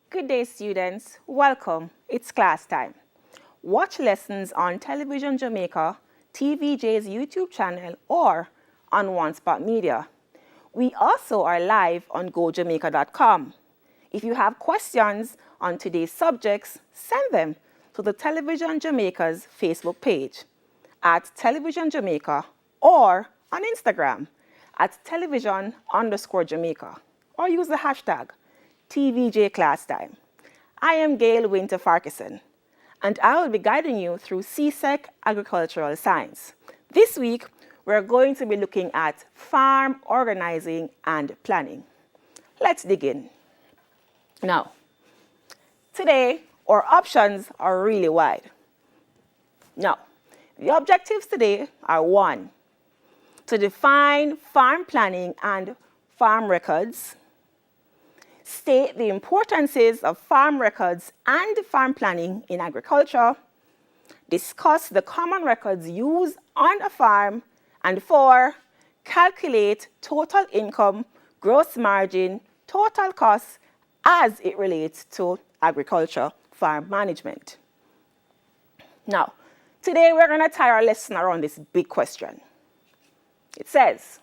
Good day, students. Welcome. It's class time. Watch lessons on Television Jamaica, TVJ's YouTube channel, or on One Spot Media. We also are live on gojamaica.com. If you have questions on today's subjects, send them to the Television Jamaica's Facebook page at Television Jamaica or on Instagram at television_Jamaica, or use the hashtag TVJ Class Time. I am Gail Winter Farquharson, and I will be guiding you through CSEC Agricultural Science. This week, we're going to be looking at farm organizing and planning. Let's dig in. Now, today, our options are really wide. Now, the objectives today are 1, to define farm planning and farm records, state the importances of farm records and farm planning in agriculture, discuss the common records used on a farm, and 4, calculate total income, gross margin, total costs as it relates to agriculture farm management. Now, today we're going to tie our lesson around this big question. It says,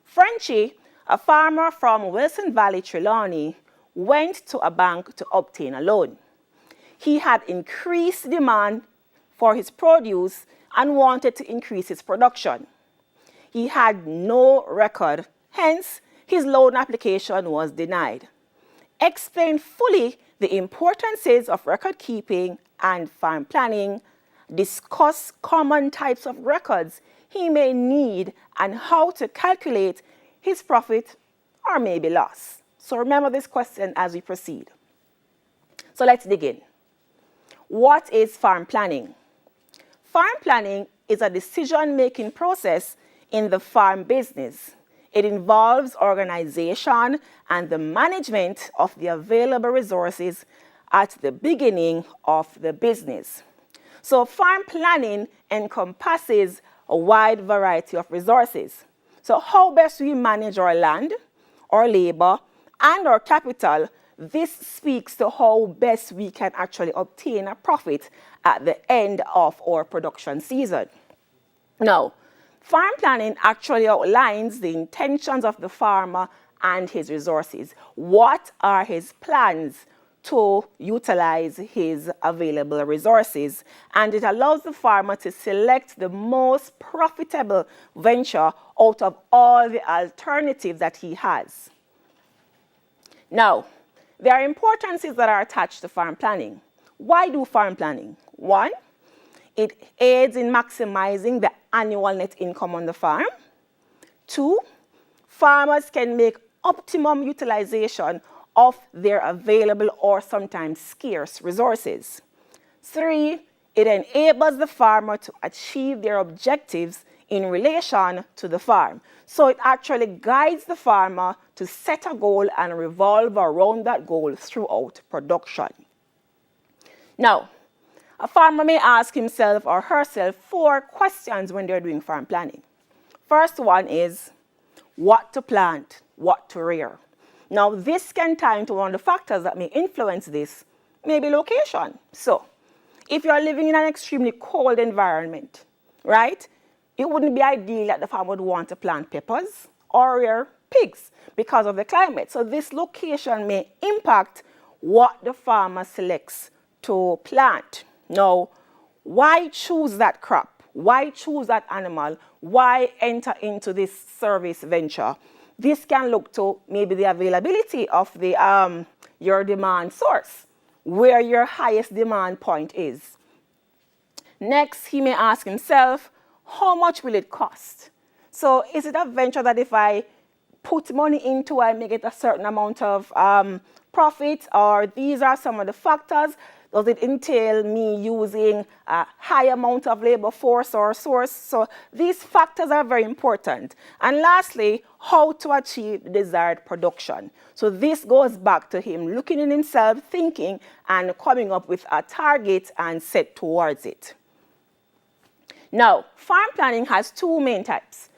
Frenchie, a farmer from Wilson Valley, Trelawney, went to a bank to obtain a loan. He had increased demand for his produce and wanted to increase his production. He had no record, hence his loan application was denied. Explain fully the importances of record keeping and farm planning. Discuss common types of records he may need and how to calculate his profit or maybe loss. So remember this question as we proceed. So let's dig in. What is farm planning? Farm planning is a decision-making process in the farm business. It involves organization and the management of the available resources at the beginning of the business. So farm planning encompasses a wide variety of resources. So how best we manage our land, our labor, and our capital, this speaks to how best we can actually obtain a profit at the end of our production season. Now, farm planning actually outlines the intentions of the farmer and his resources. What are his plans to utilize his available resources? And it allows the farmer to select the most profitable venture out of all the alternatives that he has. Now, there are importances that are attached to farm planning. Why do farm planning? 1, it aids in maximizing the annual net income on the farm. 2, farmers can make optimum utilization of their available or sometimes scarce resources. 3, it enables the farmer to achieve their objectives in relation to the farm. So it actually guides the farmer to set a goal and revolve around that goal throughout production. Now, a farmer may ask himself or herself 4 questions when they're doing farm planning. First one is, what to plant, what to rear. Now, this can tie into one of the factors that may influence this, maybe location. So, if you're living in an extremely cold environment, right, it wouldn't be ideal that the farmer would want to plant peppers or rear pigs because of the climate. So this location may impact what the farmer selects to plant. Now, why choose that crop? Why choose that animal? Why enter into this service venture? This can look to maybe the availability of the your demand source, where your highest demand point is. Next, he may ask himself, how much will it cost? So is it a venture that if I put money into, I may get a certain amount of profit, or these are some of the factors Does it entail me using a high amount of labor force or source? So these factors are very important. And lastly, how to achieve the desired production. So this goes back to him looking in himself, thinking, and coming up with a target and set towards it. Now, farm planning has two main types.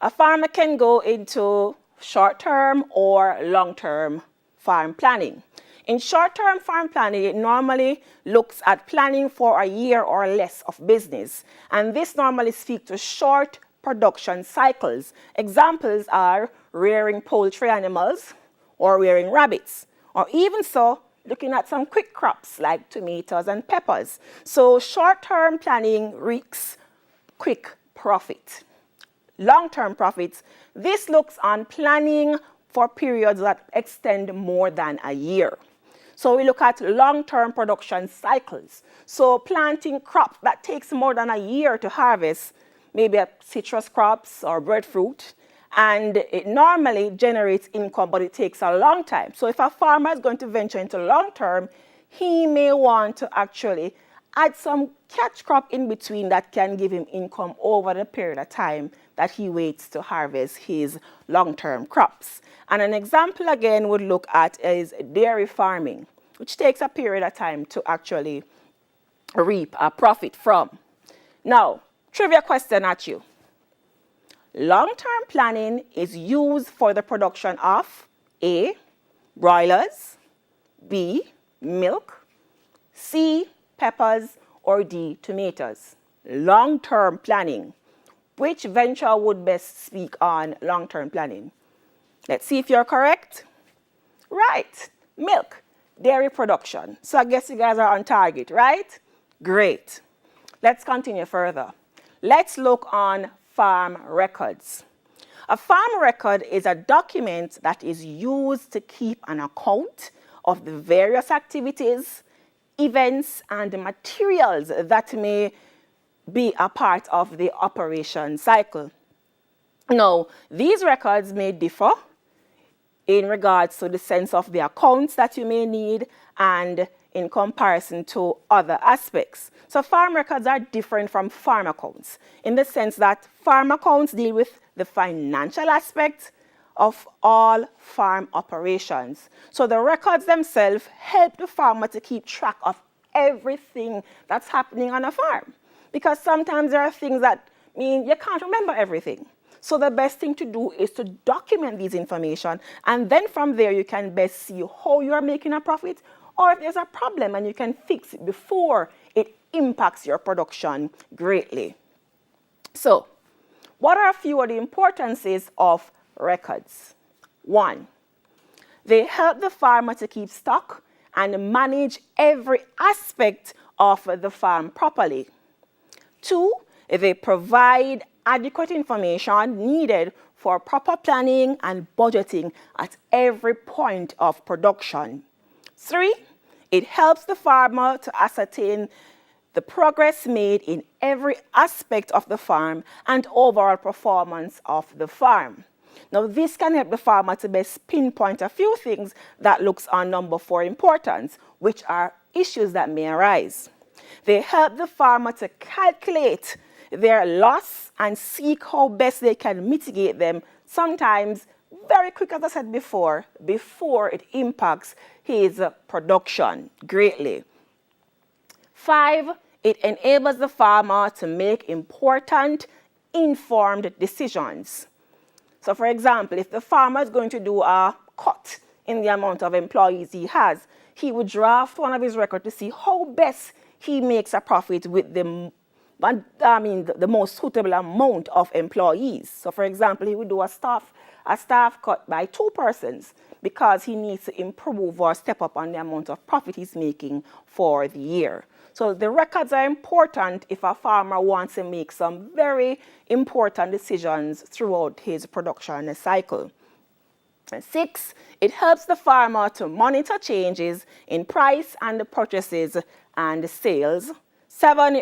A farmer can go into short-term or long-term farm planning. In short-term farm planning, it normally looks at planning for a year or less of business. And this normally speaks to short production cycles. Examples are rearing poultry animals or rearing rabbits, or even so, looking at some quick crops like tomatoes and peppers. So short-term planning reeks quick profit. Long-term profits, this looks on planning for periods that extend more than a year. So we look at long-term production cycles. So planting crops that takes more than a year to harvest, maybe a citrus crops or breadfruit, and it normally generates income, but it takes a long time. So if a farmer is going to venture into long-term, he may want to actually add some catch crop in between that can give him income over the period of time that he waits to harvest his long-term crops. And an example again would look at is dairy farming, which takes a period of time to actually reap a profit from. Now, trivia question at you. Long-term planning is used for the production of A, broilers, B, milk, C, peppers, or D, tomatoes. Long-term planning. Which venture would best speak on long-term planning? Let's see if you're correct. Right, milk, dairy production. So I guess you guys are on target, right? Great. Let's continue further. Let's look on farm records. A farm record is a document that is used to keep an account of the various activities, events, and materials that may be a part of the operation cycle. Now, these records may differ in regards to the sense of the accounts that you may need and in comparison to other aspects. So farm records are different from farm accounts in the sense that farm accounts deal with the financial aspect of all farm operations. So the records themselves help the farmer to keep track of everything that's happening on a farm. Because sometimes there are things that mean you can't remember everything. So the best thing to do is to document these information, and then from there you can best see how you are making a profit, or if there's a problem and you can fix it before it impacts your production greatly. So, what are a few of the importances of records? 1, they help the farmer to keep stock and manage every aspect of the farm properly. 2, they provide adequate information needed for proper planning and budgeting at every point of production. 3, it helps the farmer to ascertain the progress made in every aspect of the farm and overall performance of the farm. Now, this can help the farmer to best pinpoint a few things that looks on number 4 importance, which are issues that may arise. They help the farmer to calculate their loss and seek how best they can mitigate them, sometimes very quick, as I said before it impacts his production greatly. 5, it enables the farmer to make important, informed decisions. So for example, if the farmer is going to do a cut in the amount of employees he has, he would draft one of his records to see how best he makes a profit with the most suitable amount of employees. So for example, he would do a staff cut by 2 persons because he needs to improve or step up on the amount of profit he's making for the year. So the records are important if a farmer wants to make some very important decisions throughout his production cycle. And 6, it helps the farmer to monitor changes in price and the purchases and the sales. 7,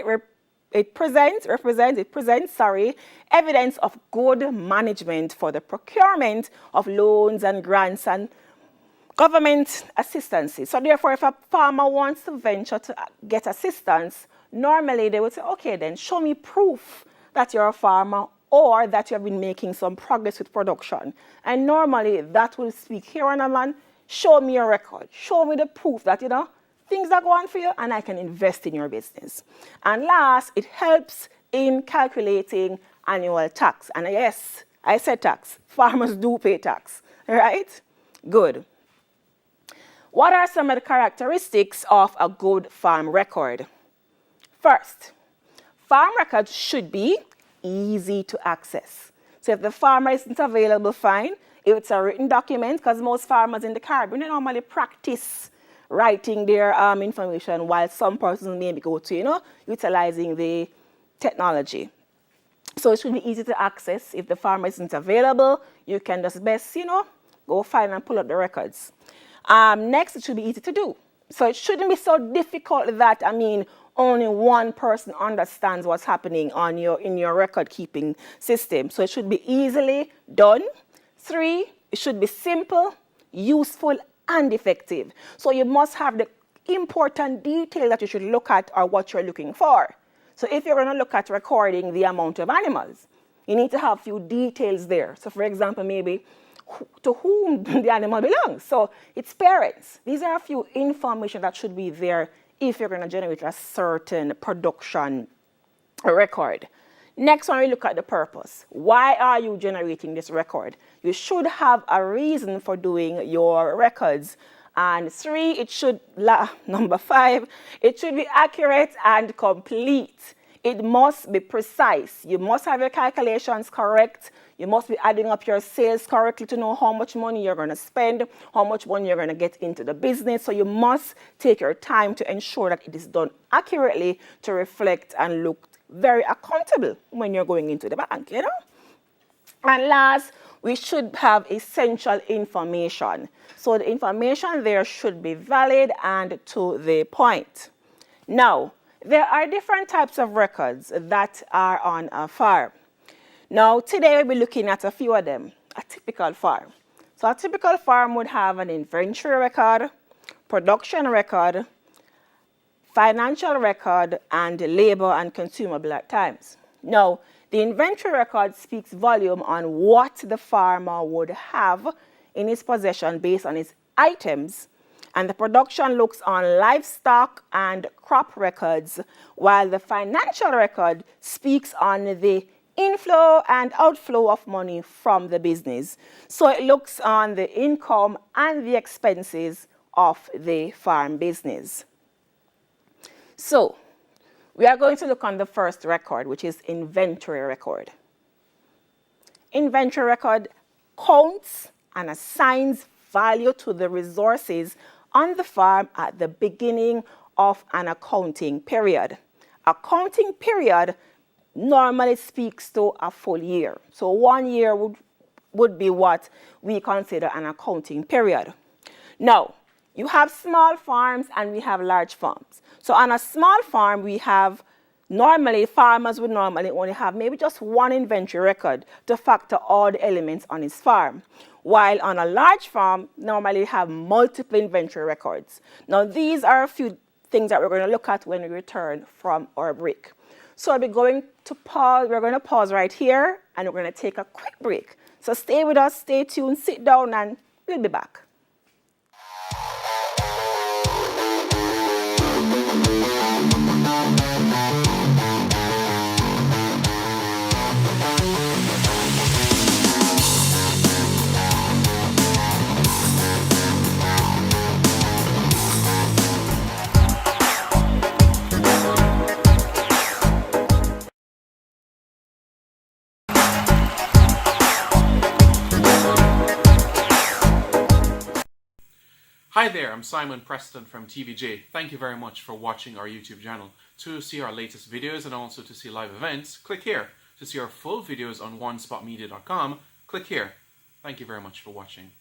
it presents evidence of good management for the procurement of loans and grants and government assistance. So therefore, if a farmer wants to venture to get assistance, normally they would say, okay, then show me proof that you're a farmer or that you have been making some progress with production. And normally that will speak, here on a man, show me your record, show me the proof that, things are going for you and I can invest in your business. And last, it helps in calculating annual tax. And yes, I said tax. Farmers do pay tax, right? Good. What are some of the characteristics of a good farm record? First, farm records should be easy to access. So if the farmer isn't available, fine. If it's a written document, because most farmers in the Caribbean, they normally practice writing their information, while some persons maybe go to, utilizing the technology. So it should be easy to access. If the farmer isn't available, you can just best, go find and pull up the records. Next, it should be easy to do. So it shouldn't be so difficult that, only one person understands what's happening in your record-keeping system. So it should be easily done. 3, it should be simple, useful, and effective. So you must have the important detail that you should look at or what you're looking for. So if you're going to look at recording the amount of animals, you need to have a few details there. So for example, maybe to whom the animal belongs. So its parents. These are a few information that should be there if you're going to generate a certain production record. Next one, we look at the purpose. Why are you generating this record? You should have a reason for doing your records. And 3, number 5, it should be accurate and complete. It must be precise. You must have your calculations correct. You must be adding up your sales correctly to know how much money you're going to spend, how much money you're going to get into the business. So you must take your time to ensure that it is done accurately to reflect and look very accountable when you're going into the bank, And last, we should have essential information. So the information there should be valid and to the point. Now, there are different types of records that are on a farm. Now, today we'll be looking at a few of them. A typical farm. So a typical farm would have an inventory record, production record, financial record, and labor and consumable at times. Now, the inventory record speaks volume on what the farmer would have in his possession based on his items, and the production looks on livestock and crop records, while the financial record speaks on the inflow and outflow of money from the business. So it looks on the income and the expenses of the farm business. So we are going to look on the first record, which is inventory record. Inventory record counts and assigns value to the resources on the farm at the beginning of an accounting period. Accounting period normally speaks to a full year. So 1 year would be what we consider an accounting period. Now, you have small farms and we have large farms. So on a small farm, farmers would normally only have maybe just one inventory record to factor all the elements on his farm. While on a large farm, normally have multiple inventory records. Now, these are a few things that we're going to look at when we return from our break. So we're going to pause right here, and we're going to take a quick break. So stay with us, stay tuned, sit down, and we'll be back. Hi there, I'm Simon Preston from TVJ. Thank you very much for watching our YouTube channel. To see our latest videos and also to see live events, click here. To see our full videos on onespotmedia.com, click here. Thank you very much for watching.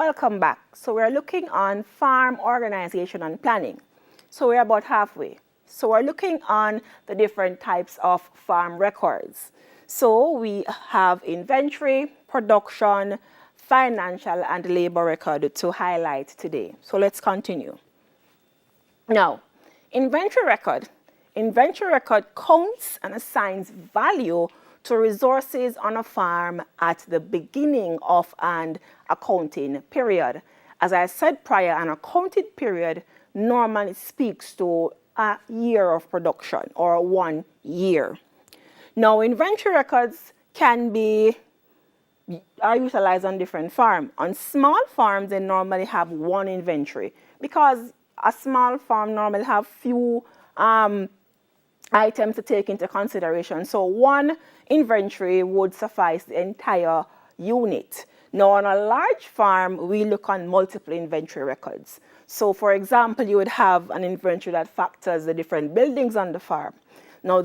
welcome back. So we're looking on farm organization and planning. So we're about halfway. So we're looking on the different types of farm records. So we have inventory, production, financial, and labor record to highlight today. So let's continue. Now, inventory record. Inventory record counts and assigns value to resources on a farm at the beginning of an accounting period. As I said prior, an accounting period normally speaks to a year of production or 1 year. Now, inventory records are utilized on different farms. On small farms, they normally have one inventory because a small farm normally have few items to take into consideration. So one inventory would suffice the entire unit. Now, on a large farm, we look on multiple inventory records. So, for example, you would have an inventory that factors the different buildings on the farm. Now,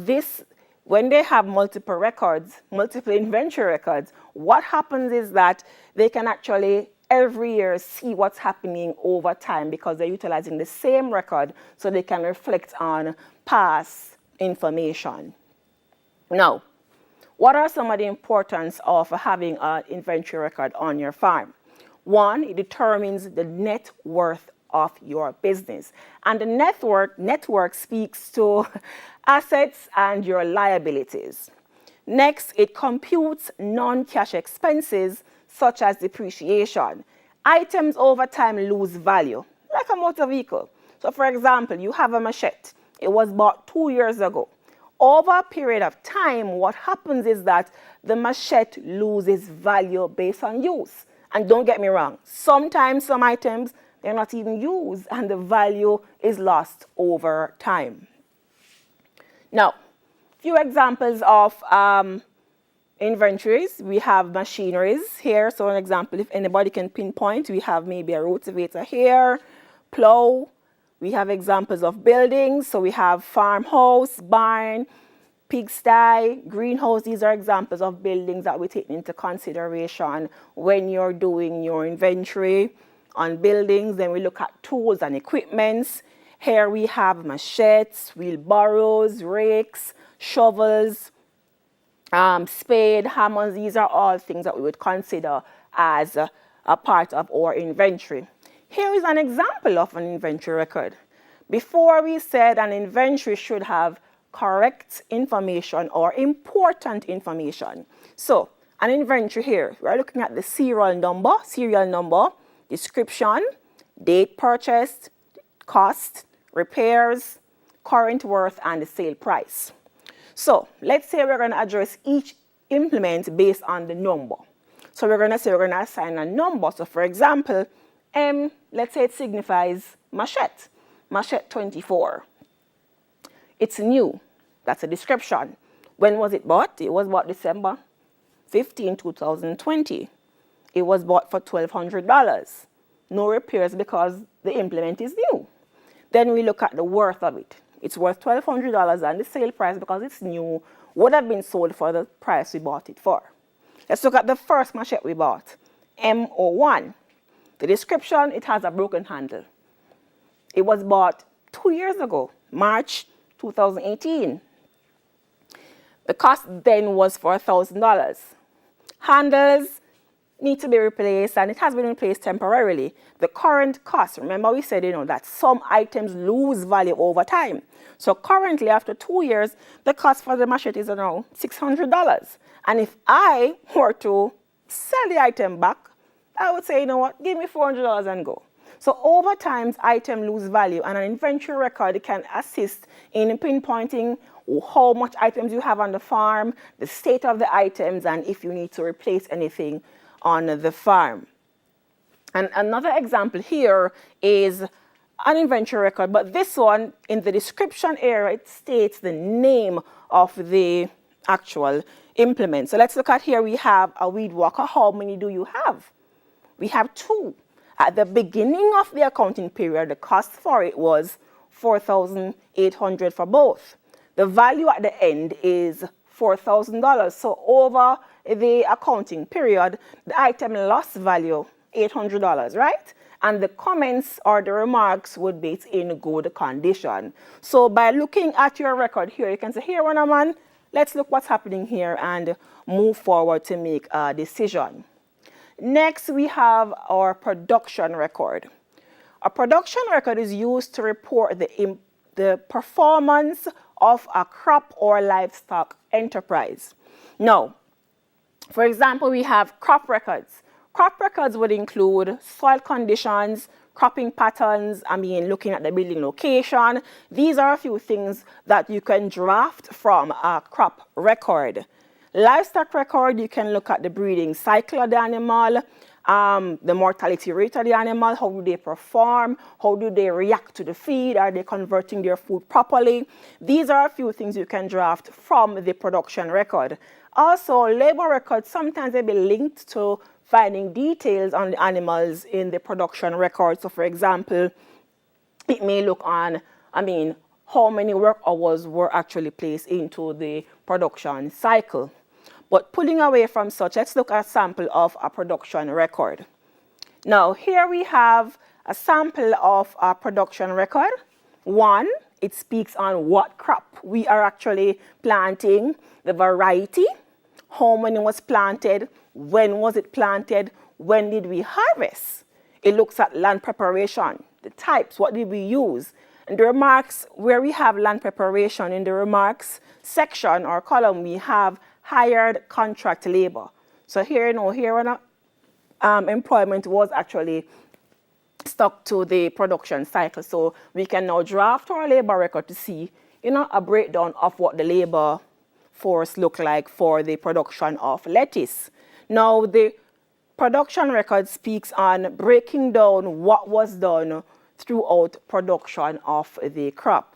when they have multiple records, multiple inventory records, what happens is that they can actually every year see what's happening over time because they're utilizing the same record so they can reflect on past information. Now, what are some of the importance of having an inventory record on your farm? One, it determines the net worth of your business. And the net worth speaks to assets and your liabilities. Next, it computes non-cash expenses such as depreciation. Items over time lose value, like a motor vehicle. So for example, you have a machete. It was bought 2 years ago. Over a period of time, what happens is that the machete loses value based on use. And don't get me wrong, sometimes some items, they're not even used and the value is lost over time. Now, few examples of inventories. We have machineries here. So an example, if anybody can pinpoint, we have maybe a rotavator here, plow. We have examples of buildings. So we have farmhouse, barn, pigsty, greenhouse. These are examples of buildings that we take into consideration when you're doing your inventory on buildings. Then we look at tools and equipments. Here we have machetes, wheelbarrows, rakes, shovels, spade, hammers. These are all things that we would consider as a part of our inventory. Here is an example of an inventory record. Before we said an inventory should have correct information or important information. So an inventory here, we're looking at the serial number, description, date purchased, cost, repairs, current worth, and the sale price. So let's say we're going to address each implement based on the number. So we're going to assign a number. So for example, let's say it signifies machete 24. It's new. That's a description. When was it bought? It was bought December 15, 2020. It was bought for $1,200. No repairs because the implement is new. Then we look at the worth of it. It's worth $1,200 and the sale price, because it's new, would have been sold for the price we bought it for. Let's look at the first machete we bought, M01. The description, it has a broken handle. It was bought 2 years ago, March 2018. The cost then was for $1,000. Handles need to be replaced, and it has been replaced temporarily. The current cost, remember we said, that some items lose value over time. So currently, after 2 years, the cost for the machete is around $600. And if I were to sell the item back, I would say, give me $400 and go. So over time, items lose value, and an inventory record can assist in pinpointing how much items you have on the farm, the state of the items, and if you need to replace anything on the farm. And another example here is an inventory record, but this one, in the description area, it states the name of the actual implement. So let's look at here, we have a weed whacker. How many do you have? We have 2. At the beginning of the accounting period, the cost for it was $4,800 for both. The value at the end is $4,000. So over the accounting period, the item lost value $800, right? And the comments or the remarks would be it's in good condition. So by looking at your record here, you can say, here, man, let's look what's happening here and move forward to make a decision. Next, we have our production record. A production record is used to report the performance of a crop or livestock enterprise. Now, for example, we have crop records. Crop records would include soil conditions, cropping patterns, looking at the building location. These are a few things that you can draft from a crop record. Livestock record, you can look at the breeding cycle of the animal, the mortality rate of the animal, how do they perform, how do they react to the feed, are they converting their food properly. These are a few things you can draft from the production record. Also, labor records, sometimes they be linked to finding details on the animals in the production record. So for example, it may look on, how many work hours were actually placed into the production cycle. But pulling away from such, let's look at a sample of a production record. Now, here we have a sample of a production record. One, it speaks on what crop we are actually planting, the variety, how many was planted, when was it planted, when did we harvest. It looks at land preparation, the types, what did we use. In the remarks, where we have land preparation, in the remarks section or column, we have hired contract labor. So here, employment was actually stuck to the production cycle. So we can now draft our labor record to see, a breakdown of what the labor force look like for the production of lettuce. Now, the production record speaks on breaking down what was done throughout production of the crop.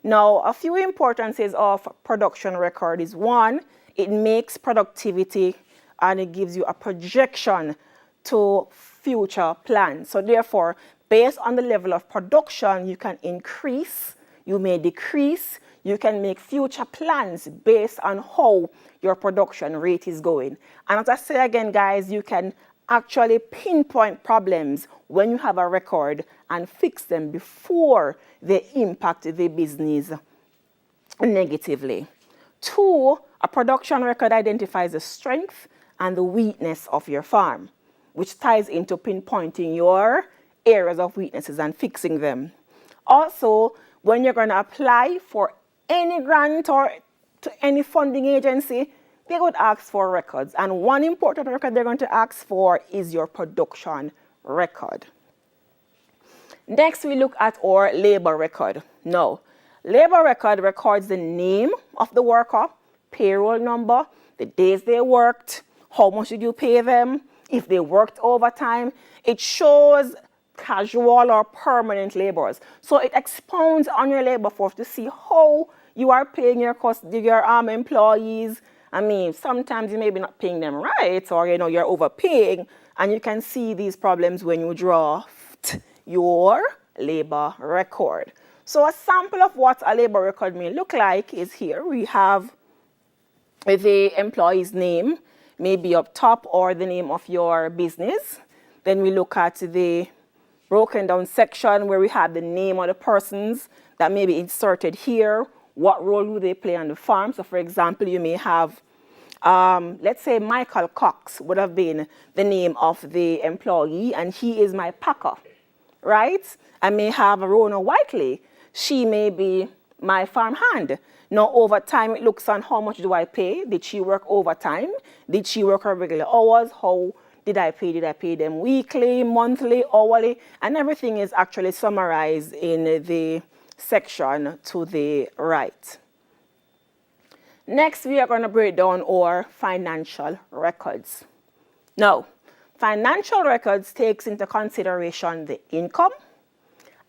Now, a few importances of production record is one, it makes productivity and it gives you a projection to future plans. So therefore, based on the level of production, you can increase, you may decrease, you can make future plans based on how your production rate is going. And as I say again, guys, you can actually pinpoint problems when you have a record and fix them before they impact the business negatively. Two, a production record identifies the strength and the weakness of your farm, which ties into pinpointing your areas of weaknesses and fixing them. Also, when you're going to apply for any grant or to any funding agency, they would ask for records. And one important record they're going to ask for is your production record. Next, we look at our labor record. Now, labor record records the name of the worker, payroll number, the days they worked, how much did you pay them, if they worked overtime. It shows casual or permanent laborers. So it expounds on your labor force to see how you are paying your employees. Sometimes you may be not paying them right, or you're overpaying, and you can see these problems when you draft your labor record. So a sample of what a labor record may look like is here. We have the employee's name, maybe up top, or the name of your business. Then we look at the broken down section where we have the name of the persons that may be inserted here. What role do they play on the farm? So for example, you may have, let's say Michael Cox would have been the name of the employee, and he is my packer, right? I may have Rona Whiteley. She may be my farm hand. Now, over time, it looks on how much do I pay? Did she work overtime? Did she work her regular hours? How did I pay? Did I pay them weekly, monthly, hourly? And everything is actually summarized in the section to the right. Next, we are going to break down our financial records. Now, financial records takes into consideration the income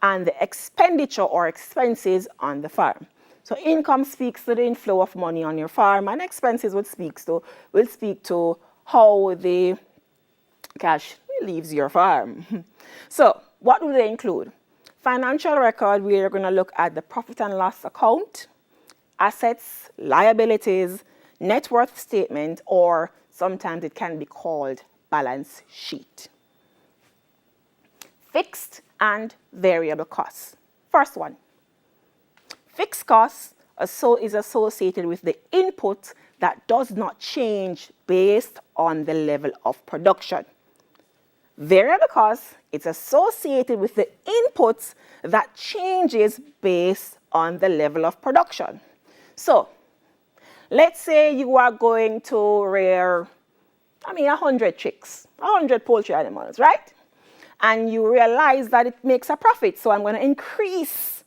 and the expenditure or expenses on the farm. So income speaks to the inflow of money on your farm, and expenses will speak to how the cash leaves your farm. So what do they include? Financial record, we are going to look at the profit and loss account, assets, liabilities, net worth statement, or sometimes it can be called balance sheet. Fixed and variable costs. First one. Fixed costs is associated with the input that does not change based on the level of production. Variable costs is associated with the inputs that changes based on the level of production. So, let's say you are going to rear, 100 chicks, 100 poultry animals, right? And you realize that it makes a profit, so I'm going to increase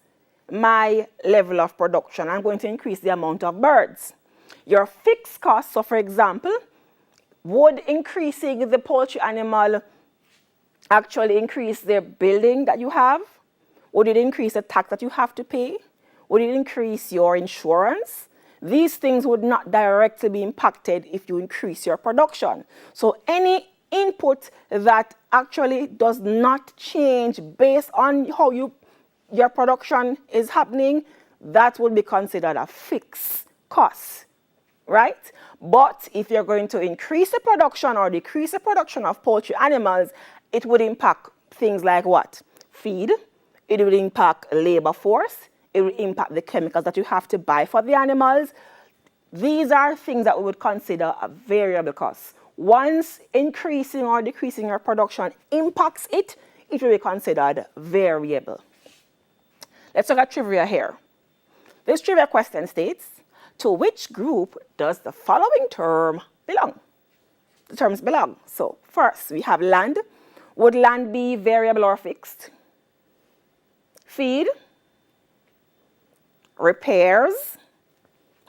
my level of production. I'm going to increase the amount of birds. Your fixed costs, so for example, would increasing the poultry animal actually increase the building that you have? Would it increase the tax that you have to pay? Would it increase your insurance? These things would not directly be impacted if you increase your production. So any input that actually does not change based on how your production is happening, that would be considered a fixed cost, right? But if you're going to increase the production or decrease the production of poultry animals, it would impact things like what? Feed. It would impact labor force. It would impact the chemicals that you have to buy for the animals. These are things that we would consider a variable cost. Once increasing or decreasing your production impacts it, it will be considered variable. Let's look at trivia here. This trivia question states, to which group does the following term belong? The terms belong. So first, we have land. Would land be variable or fixed? Feed, repairs,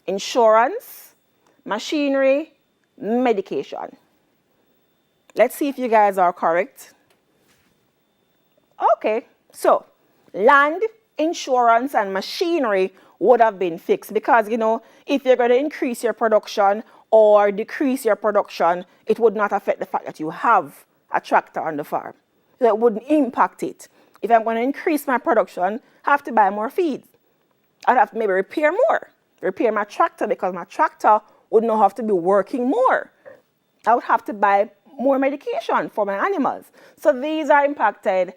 insurance, machinery, medication. Let's see if you guys are correct. Okay, so land, insurance, and machinery would have been fixed because, if you're going to increase your production or decrease your production, it would not affect the fact that you have a tractor on the farm. So it wouldn't impact it. If I'm going to increase my production, I have to buy more feed. I'd have to maybe repair my tractor because my tractor would not have to be working more. I would have to buy more medication for my animals. So these are impacted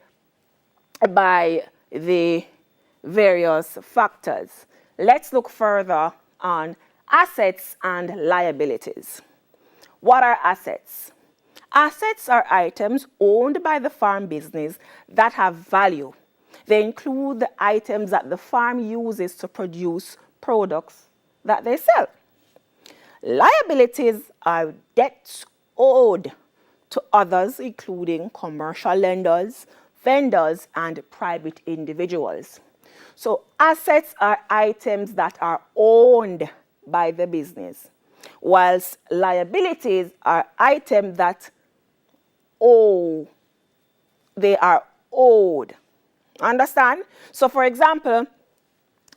by the various factors. Let's look further on assets and liabilities. What are assets? Assets are items owned by the farm business that have value. They include the items that the farm uses to produce products that they sell. Liabilities are debts owed to others, including commercial lenders, vendors, and private individuals. So assets are items that are owned by the business, whilst liabilities are items that they are owed. Understand? So for example,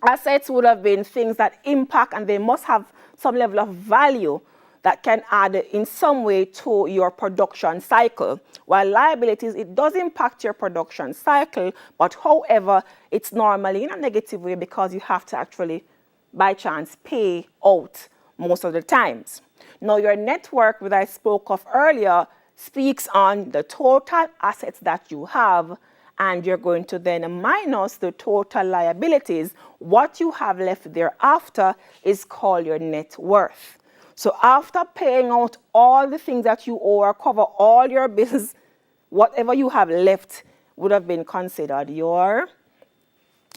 assets would have been things that impact and they must have some level of value that can add in some way to your production cycle. While liabilities, it does impact your production cycle, but however, it's normally in a negative way because you have to actually, by chance, pay out most of the times. Now, your net worth, that I spoke of earlier, speaks on the total assets that you have, and you're going to then minus the total liabilities. What you have left thereafter is called your net worth. So after paying out all the things that you owe or cover all your bills, whatever you have left would have been considered your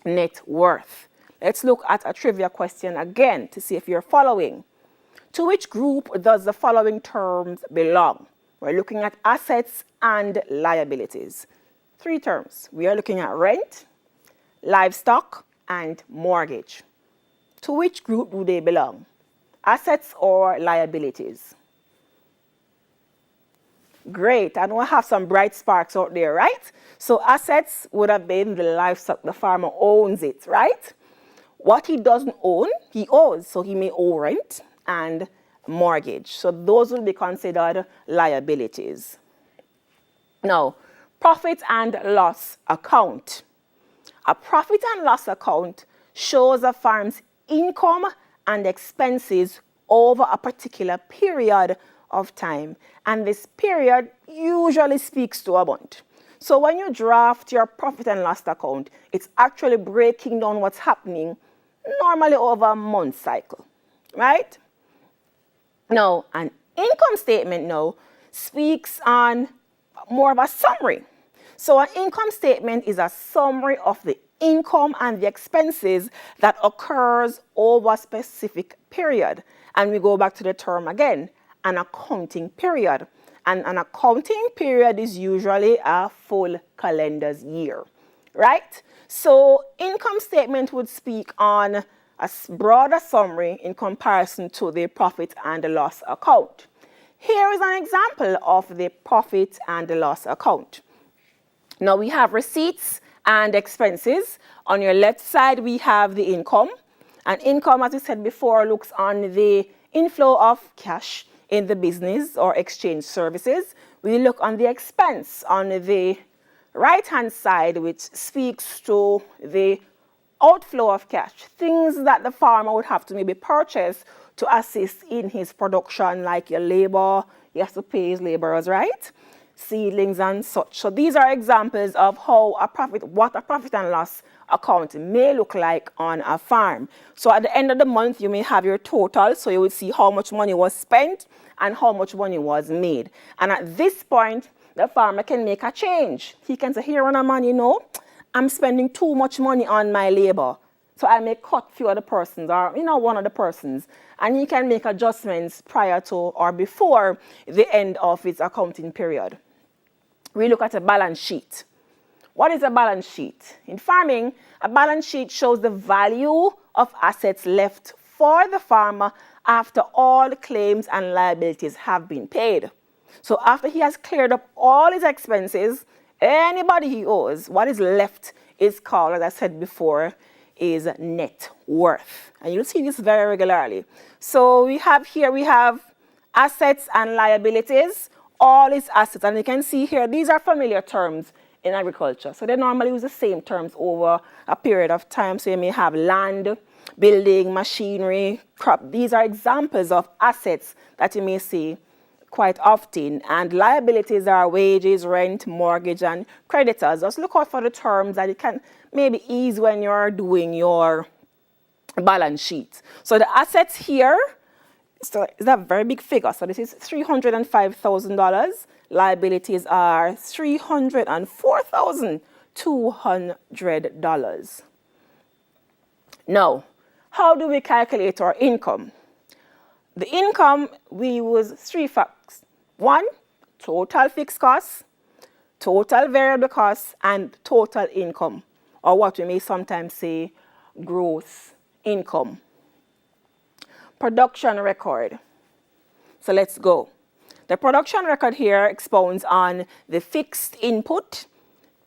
net worth. Let's look at a trivia question again to see if you're following. To which group does the following terms belong? We're looking at assets and liabilities. 3 terms. We are looking at rent, livestock, and mortgage. To which group do they belong? Assets or liabilities? Great, I know I have some bright sparks out there, right? So assets would have been the livestock, the farmer owns it, right? What he doesn't own, he owes, so he may owe rent and mortgage. So those will be considered liabilities. Now, profit and loss account. A profit and loss account shows a farm's income and expenses over a particular period of time. And this period usually speaks to a month. So when you draft your profit and loss account, it's actually breaking down what's happening normally over a month cycle, right? Now, an income statement now speaks on more of a summary. So an income statement is a summary of the income and the expenses that occurs over a specific period. And we go back to the term again, an accounting period. And an accounting period is usually a full calendar year, right? So income statement would speak on a broader summary in comparison to the profit and the loss account. Here is an example of the profit and the loss account. Now we have receipts and expenses. On your left side, we have the income. And income, as we said before, looks on the inflow of cash in the business or exchange services. We look on the expense on the right-hand side, which speaks to the outflow of cash, things that the farmer would have to maybe purchase to assist in his production, like your labor, he has to pay his laborers, right? Seedlings and such. So these are examples of how what a profit and loss account may look like on a farm. So at the end of the month, you may have your total, so you will see how much money was spent and how much money was made. And at this point, the farmer can make a change. He can say, here on a man, I'm spending too much money on my labor. So I may cut few other persons or, one of the persons. And he can make adjustments prior to or before the end of its accounting period. We look at a balance sheet. What is a balance sheet? In farming, a balance sheet shows the value of assets left for the farmer after all claims and liabilities have been paid. So after he has cleared up all his expenses, anybody he owes, what is left is called, as I said before, is net worth. And you'll see this very regularly. So we have assets and liabilities, all his assets. And you can see here, these are familiar terms in agriculture. So they normally use the same terms over a period of time. So you may have land, building, machinery, crop. These are examples of assets that you may see quite often. And liabilities are wages, rent, mortgage, and creditors. Just look out for the terms that you can maybe ease when you're doing your balance sheet. So the assets here, so it's a very big figure. So this is $305,000. Liabilities are $304,200. Now, how do we calculate our income? The income, we use three facts. One, total fixed costs, total variable costs, and total income, or what we may sometimes say, gross income. Production record. So let's go. The production record here expounds on the fixed input,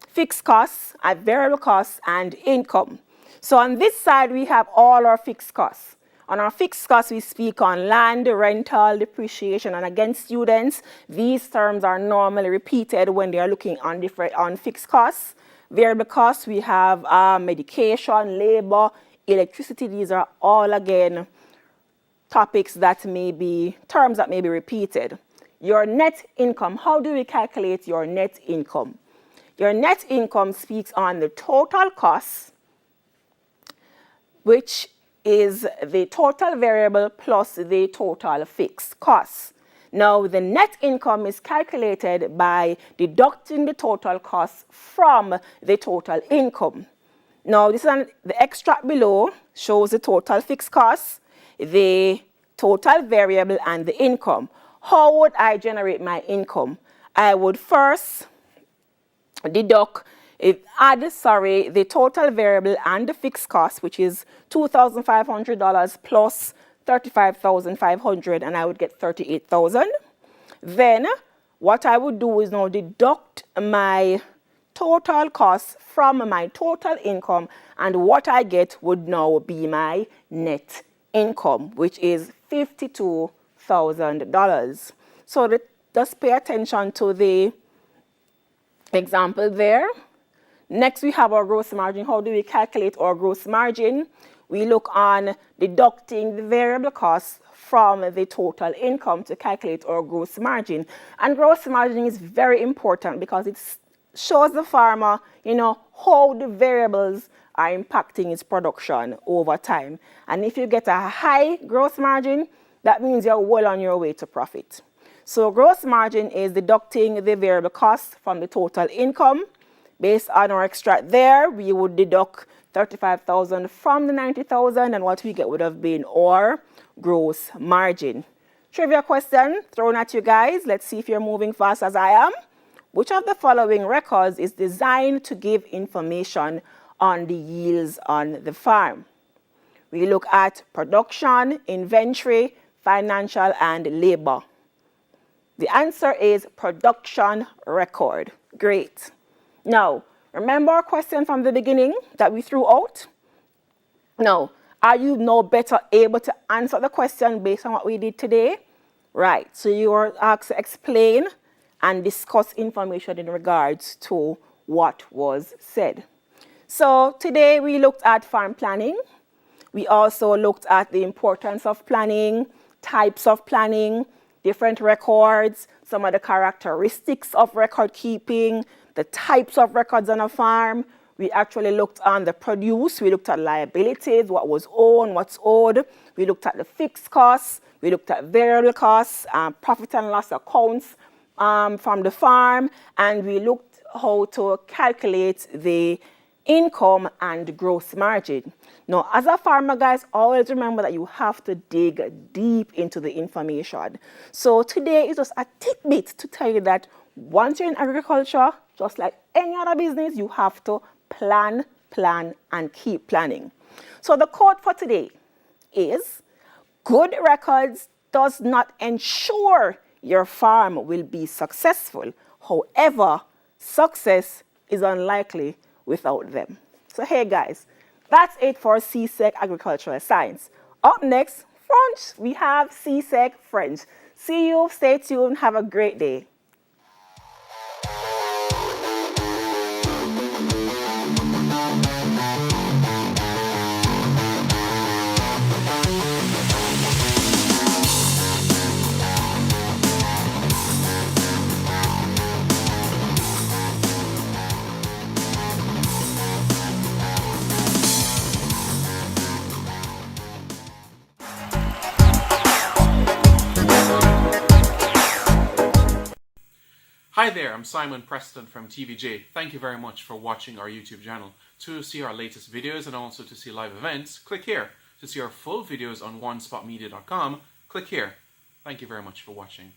fixed costs, and variable costs, and income. So on this side, we have all our fixed costs. On our fixed costs, we speak on land, rental, depreciation, and again, students, these terms are normally repeated when they are looking on fixed costs. Variable costs, we have medication, labor, electricity. These are all, again, topics that may be, terms that may be repeated. Your net income, how do we calculate your net income? Your net income speaks on the total costs, which is the total variable plus the total fixed costs. Now, the net income is calculated by deducting the total costs from the total income. Now, the extract below shows the total fixed costs, the total variable, and the income. How would I generate my income? I would first add the total variable and the fixed cost, which is $2,500 plus $35,500, and I would get $38,000. Then what I would do is now deduct my total costs from my total income, and what I get would now be my net income, which is $52,000. So just pay attention to the example there. Next, we have our gross margin. How do we calculate our gross margin? We look on deducting the variable costs from the total income to calculate our gross margin. And gross margin is very important because it shows the farmer, how the variables are impacting its production over time. And if you get a high gross margin, that means you're well on your way to profit. So gross margin is deducting the variable cost from the total income. Based on our extract there, we would deduct 35,000 from the 90,000, and what we get would have been our gross margin. Trivia question thrown at you guys. Let's see if you're moving fast as I am. Which of the following records is designed to give information on the yields on the farm? We look at production, inventory, financial, and labor. The answer is production record. Great. Now, remember our question from the beginning that we threw out? Now, are you now better able to answer the question based on what we did today? Right. So you are asked to explain and discuss information in regards to what was said. So today we looked at farm planning. We also looked at the importance of planning, types of planning, different records, some of the characteristics of record keeping, the types of records on a farm. We actually looked on the produce. We looked at liabilities, what was owned, what's owed. We looked at the fixed costs. We looked at variable costs, profit and loss accounts from the farm. And we looked how to calculate the income and gross margin. Now, as a farmer, guys, always remember that you have to dig deep into the information. So today is just a tidbit to tell you that once you're in agriculture, just like any other business, you have to plan, and keep planning. So the quote for today is, good records does not ensure your farm will be successful. However, success is unlikely without them. So hey guys, that's it for CSEC Agricultural Science. Up next, French, we have CSEC French. See you, stay tuned, have a great day. Hi there, I'm Simon Preston from TVJ. Thank you very much for watching our YouTube channel. To see our latest videos and also to see live events, click here. To see our full videos on onespotmedia.com, click here. Thank you very much for watching.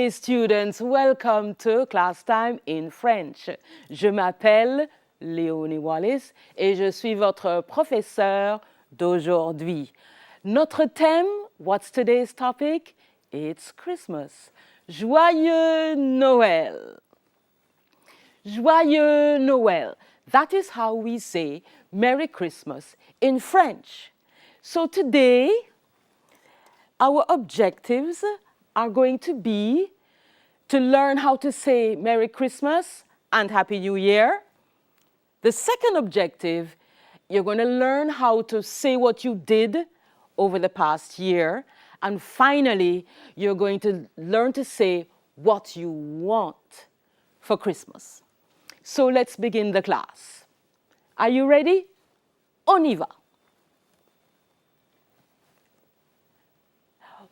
day, students. Welcome to Class Time in French. Je m'appelle Léonie Wallis et je suis votre professeur d'aujourd'hui. Notre thème, what's today's topic? It's Christmas. Joyeux Noël. Joyeux Noël. That is how we say Merry Christmas in French. So today, our objectives are going to be to learn how to say Merry Christmas and Happy New Year. The second objective, you're going to learn how to say what you did over the past year. And finally, you're going to learn to say what you want for Christmas. So let's begin the class. Are you ready? On y va.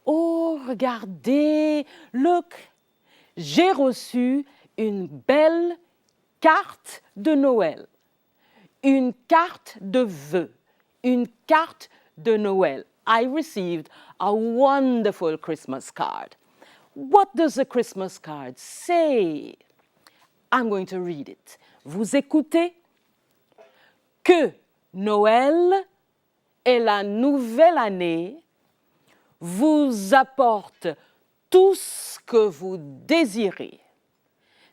Oh, regardez, look, j'ai reçu une belle carte de Noël. Une carte de vœux. Une carte de Noël. I received a wonderful Christmas card. What does the Christmas card say? I'm going to read it. Vous écoutez? Que Noël et la nouvelle année vous apporte tout ce que vous désirez.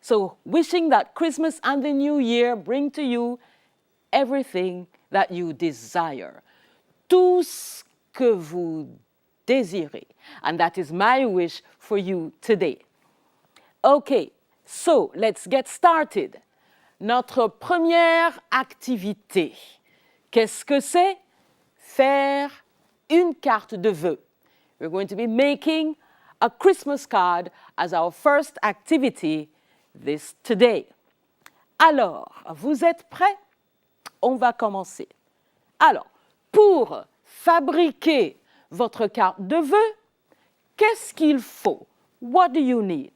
So, wishing that Christmas and the New Year bring to you everything that you desire. Tout ce que vous désirez. And that is my wish for you today. Okay, so let's get started. Notre première activité, qu'est-ce que c'est? Faire une carte de vœux. We're going to be making a Christmas card as our first activity today. Alors, vous êtes prêts? On va commencer. Alors, pour fabriquer votre carte de vœux, qu'est-ce qu'il faut? What do you need?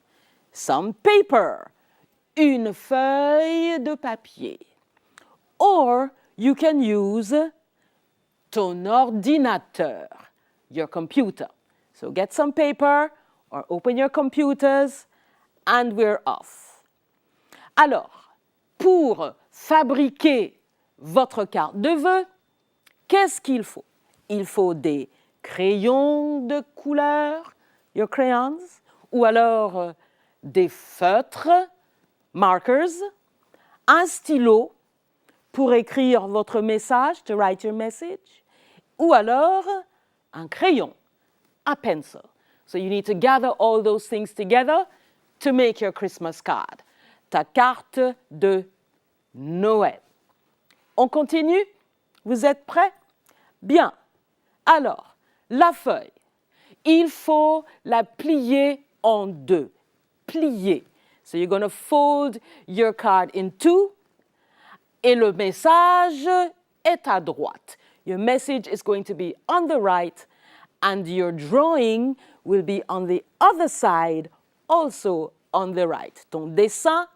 Some paper, une feuille de papier. Or, you can use ton ordinateur, your computer. So get some paper or open your computers and we're off. Alors, pour fabriquer votre carte de vœux, qu'est-ce qu'il faut? Il faut des crayons de couleur, your crayons, ou alors des feutres, markers, un stylo pour écrire votre message, to write your message, ou alors un crayon, a pencil. So you need to gather all those things together to make your Christmas card. Ta carte de Noël. On continue? Vous êtes prêts? Bien. Alors, la feuille, il faut la plier en deux. Plier. So you're going to fold your card in two. Et le message est à droite. Your message is going to be on the right and your drawing will be on the other side, also on the right. Ton dessin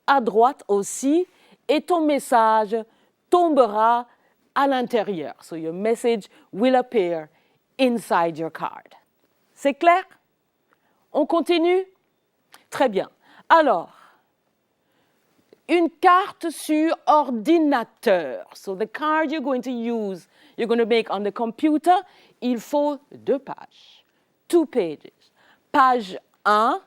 à droite aussi et ton message tombera à l'intérieur. So your message will appear inside your card. C'est clair? On continue? Très bien. Alors, une carte sur ordinateur. So the card you're going to use, you're going to make on the computer, il faut 2 pages. 2 pages. Page 1,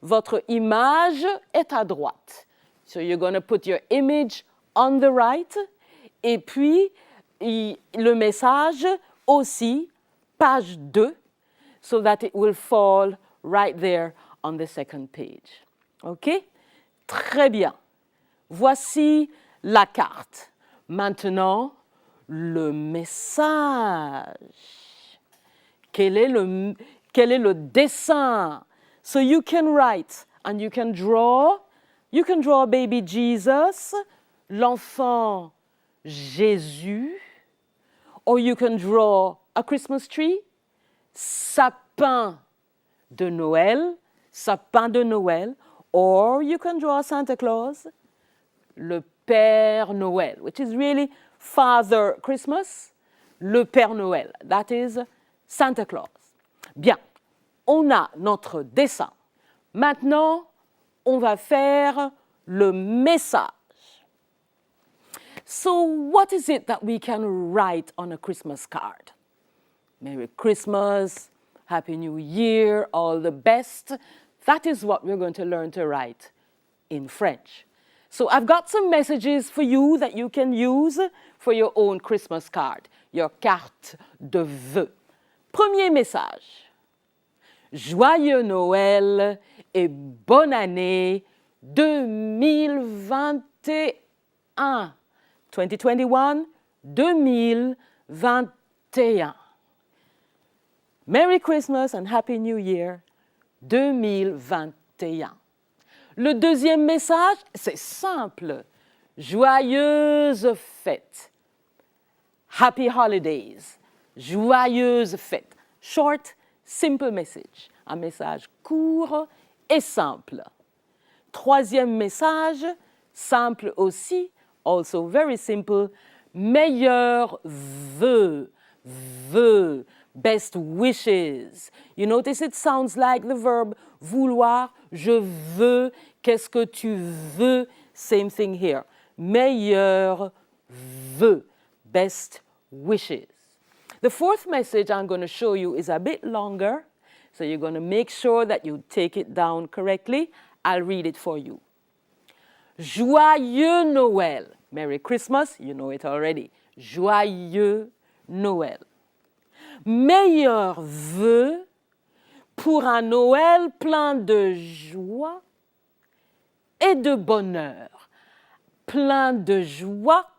votre image est à droite. So you're going to put your image on the right. Et puis, le message aussi, page 2, so that it will fall right there on the second page. OK? Très bien. Voici la carte. Maintenant, le message. Quel est le dessin? So you can write and you can draw. You can draw baby Jesus, l'enfant Jésus, or you can draw a Christmas tree, sapin de Noël, or you can draw Santa Claus, le Père Noël, which is really Father Christmas, le Père Noël, that is Santa Claus. Bien, on a notre dessin. Maintenant, on va faire le message. So what is it that we can write on a Christmas card? Merry Christmas, Happy New Year, all the best. That is what we're going to learn to write in French. So I've got some messages for you that you can use for your own Christmas card, your carte de vœux. Premier message. Joyeux Noël et bonne année 2021. 2021, 2021. Merry Christmas and Happy New Year 2021. Le deuxième message, c'est simple. Joyeuses fêtes. Happy holidays. Joyeuses fêtes. Short, simple message. Un message court et simple. Troisième message, simple aussi, also very simple. Meilleurs vœux. Vœux. Best wishes. You notice it sounds like the verb vouloir. Je veux. Qu'est-ce que tu veux? Same thing here. Meilleurs vœux. Best wishes. The fourth message I'm going to show you is a bit longer. So you're going to make sure that you take it down correctly. I'll read it for you. Joyeux Noël. Merry Christmas. You know it already. Joyeux Noël. Meilleurs vœux pour un Noël plein de joie et de bonheur. Plein de joie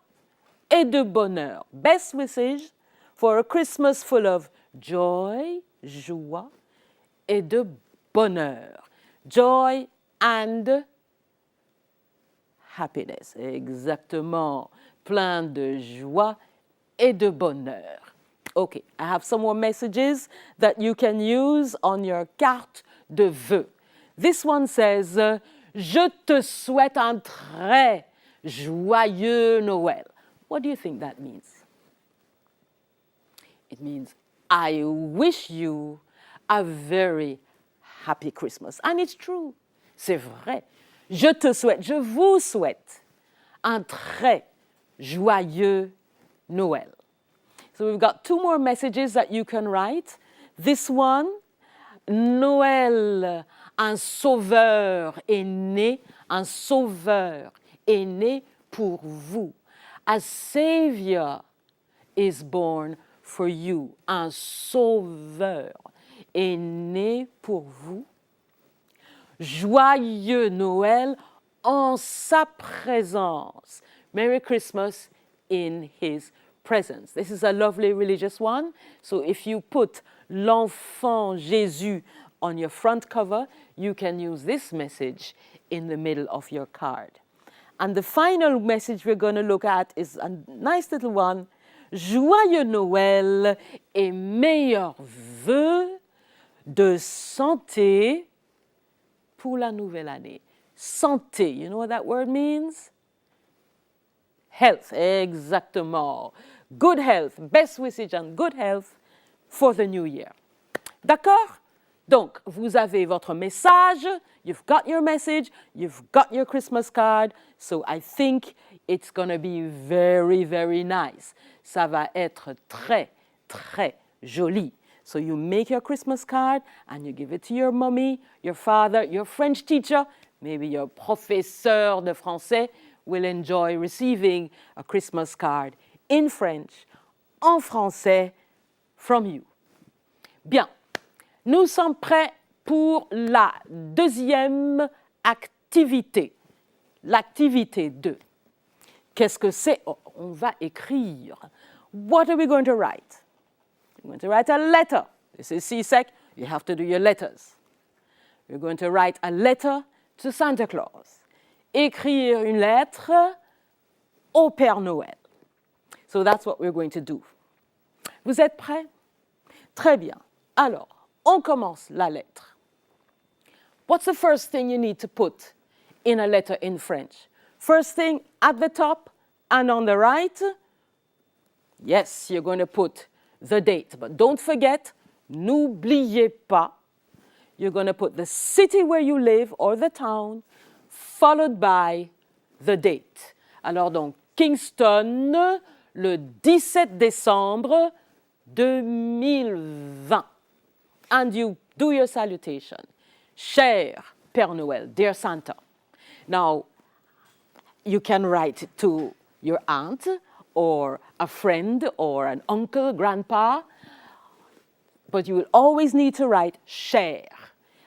et de bonheur. Best wishes for a Christmas full of joy, joie, et de bonheur. Joy and happiness. Exactement. Plein de joie et de bonheur. Okay, I have some more messages that you can use on your carte de vœux. This one says, je te souhaite un très joyeux Noël. What do you think that means? It means, I wish you a very happy Christmas. And it's true. C'est vrai. Je te souhaite, je vous souhaite un très joyeux Noël. So we've got two more messages that you can write. This one, Noël, un sauveur est né, un sauveur est né pour vous. A savior is born for you. Un sauveur est né pour vous. Joyeux Noël en sa présence. Merry Christmas in his presence. This is a lovely religious one. So if you put l'enfant Jésus on your front cover, you can use this message in the middle of your card. And the final message we're going to look at is a nice little one. Joyeux Noël et meilleurs vœux de santé pour la nouvelle année. Santé, you know what that word means? Health, exactement. Good health, best wishes and good health for the new year. D'accord? Donc, vous avez votre message, you've got your message, you've got your Christmas card, so I think it's going to be very, very nice. Ça va être très, très joli. So you make your Christmas card and you give it to your mommy, your father, your French teacher, maybe your professeur de français will enjoy receiving a Christmas card in French, en français, from you. Bien, nous sommes prêts pour la deuxième activité, l'activité 2. Qu'est-ce que c'est? Oh, on va écrire. What are we going to write? We're going to write a letter. This is CSEC, you have to do your letters. We're going to write a letter to Santa Claus. Écrire une lettre au Père Noël. So that's what we're going to do. Vous êtes prêts? Très bien. Alors, on commence la lettre. What's the first thing you need to put in a letter in French? First thing at the top and on the right, yes, you're going to put the date. But don't forget, n'oubliez pas, you're going to put the city where you live or the town, followed by the date. Alors donc, Kingston, le 17 décembre 2020. And you do your salutation. Cher Père Noël, dear Santa. Now, you can write it to your aunt or a friend or an uncle, grandpa, but you will always need to write cher.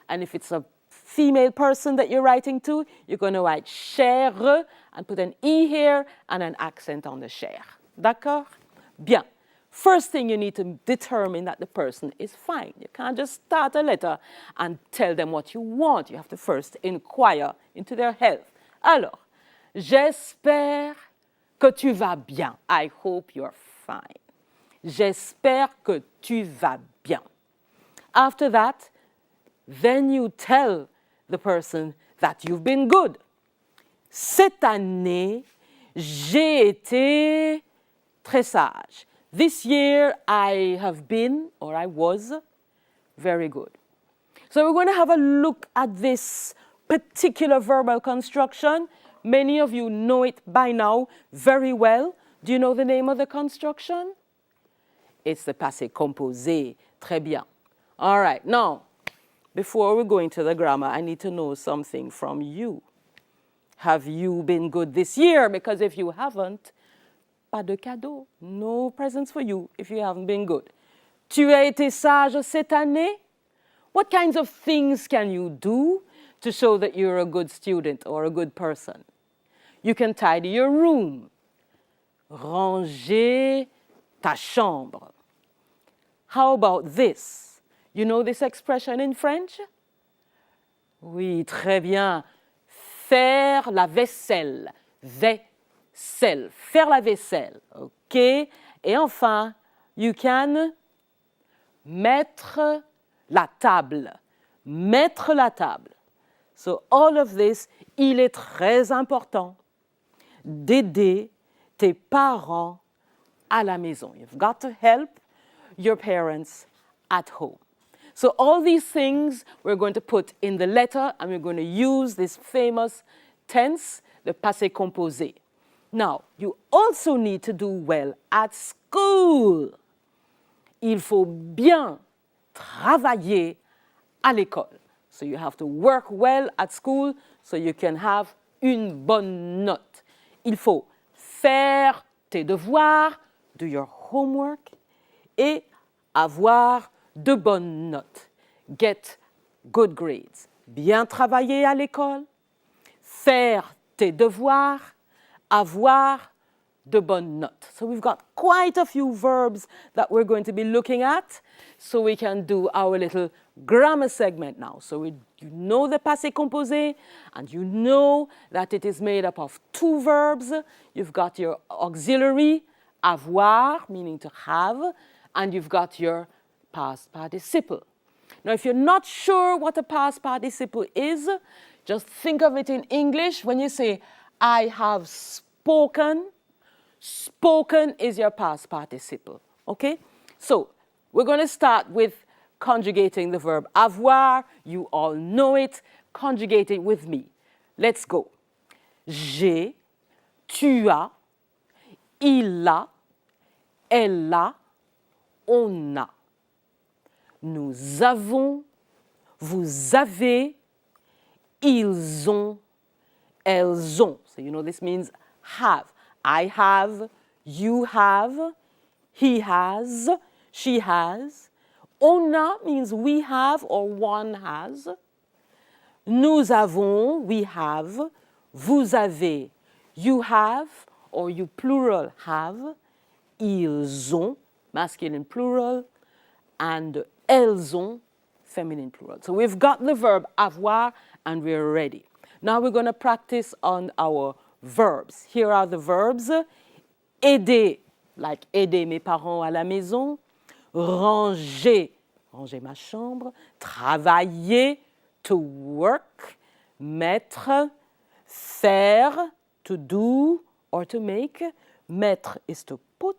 And if it's a female person that you're writing to, you're going to write chère and put an E here and an accent on the cher. D'accord? Bien. First thing you need to determine that the person is fine. You can't just start a letter and tell them what you want. You have to first inquire into their health. Alors, j'espère que tu vas bien. I hope you're fine. J'espère que tu vas bien. After that, then you tell the person that you've been good. Cette année, j'ai été très sage. This year, I have been, or I was, very good. So we're going to have a look at this particular verbal construction. Many of you know it by now very well. Do you know the name of the construction? It's the passé composé. Très bien. All right. Now, before we go into the grammar, I need to know something from you. Have you been good this year? Because if you haven't, pas de cadeau. No presents for you if you haven't been good. Tu as été sage cette année? What kinds of things can you do to show that you're a good student or a good person? You can tidy your room. Ranger ta chambre. How about this? You know this expression in French? Oui, très bien. Faire la vaisselle. Vaisselle. Faire la vaisselle. OK? Et enfin, you can mettre la table. Mettre la table. So all of this, il est très important d'aider tes parents à la maison. You've got to help your parents at home. So all these things we're going to put in the letter, and we're going to use this famous tense, the passé composé. Now, you also need to do well at school. Il faut bien travailler à l'école. So you have to work well at school so you can have une bonne note. Il faut faire tes devoirs, do your homework, et avoir de bonnes notes. Get good grades. Bien travailler à l'école, faire tes devoirs, avoir de bonnes notes. So we've got quite a few verbs that we're going to be looking at, so we can do our little grammar segment now. So you know the passé composé, and you know that it is made up of two verbs. You've got your auxiliary, avoir, meaning to have, and you've got your past participle. Now, if you're not sure what a past participle is, just think of it in English. When you say, I have spoken, spoken is your past participle, okay? So, we're going to start with conjugating the verb avoir. You all know it. Conjugate it with me. Let's go. J'ai, tu as, il a, elle a, on a. Nous avons, vous avez, ils ont, elles ont. So you know this means have. I have, you have, he has, she has. On a means we have or one has. Nous avons, we have. Vous avez, you have or you plural have. Ils ont, masculine plural. And elles ont, feminine plural. So we've got the verb avoir and we're ready. Now we're going to practice on our verbs. Here are the verbs. Aider, like aider mes parents à la maison. Ranger, ranger ma chambre. Travailler, to work. Mettre, faire, to do or to make. Mettre is to put.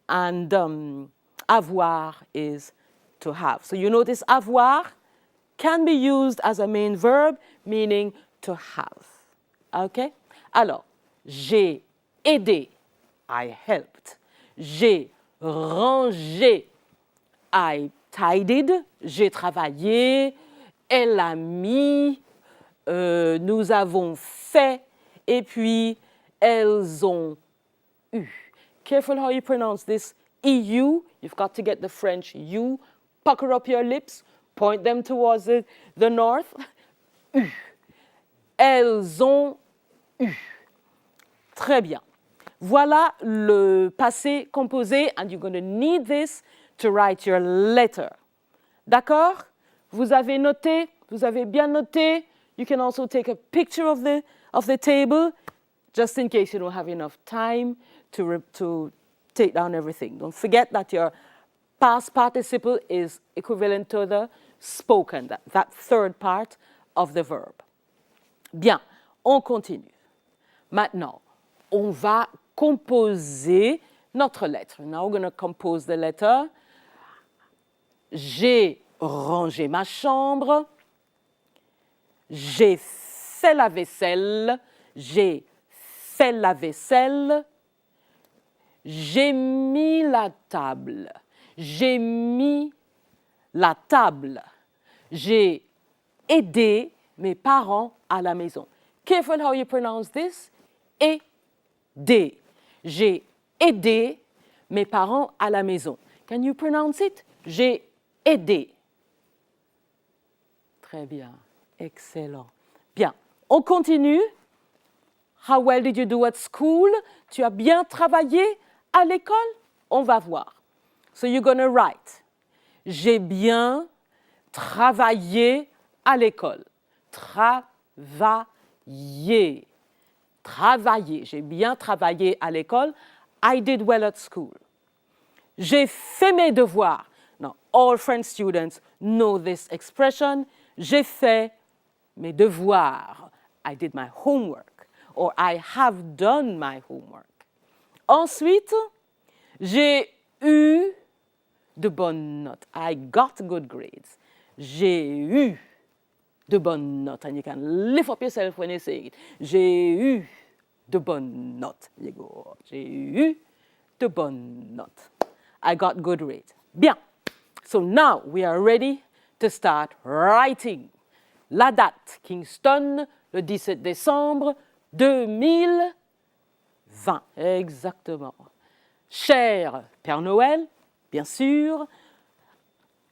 And avoir is to have. So you notice avoir, can be used as a main verb, meaning to have. Okay? Alors, j'ai aidé, I helped. J'ai rangé, I tidied. J'ai travaillé, elle a mis, nous avons fait, et puis elles ont eu. Careful how you pronounce this. EU, you've got to get the French U. Pucker up your lips, point them towards the north. U. Elles ont eu. Très bien. Voilà le passé composé, and you're going to need this to write your letter. D'accord? Vous avez noté? Vous avez bien noté? You can also take a picture of the table, just in case you don't have enough time to take down everything. Don't forget that your past participle is equivalent to the spoken, that third part of the verb. Bien, on continue. Maintenant, on va composer notre lettre. Now we're going to compose the letter. J'ai rangé ma chambre. J'ai fait la vaisselle. J'ai fait la vaisselle. J'ai mis la table. J'ai mis la table. J'ai aidé mes parents à la maison. Careful how you pronounce this. Aider. J'ai aidé mes parents à la maison. Can you pronounce it? J'ai aidé. Très bien. Excellent. Bien. On continue. How well did you do at school? Tu as bien travaillé à l'école? On va voir. So you're going to write. J'ai bien travaillé à l'école. Travailler. Travailler. J'ai bien travaillé à l'école. I did well at school. J'ai fait mes devoirs. Now, all French students know this expression. J'ai fait mes devoirs. I did my homework. Or I have done my homework. Ensuite, j'ai eu de bonnes notes. I got good grades. J'ai eu de bonnes notes. And you can lift up yourself when you say it. J'ai eu de bonnes notes. You go. J'ai eu de bonnes notes. I got good grades. Bien. So now we are ready to start writing. La date, Kingston, le 17 décembre 2020. Exactement. Cher Père Noël, bien sûr,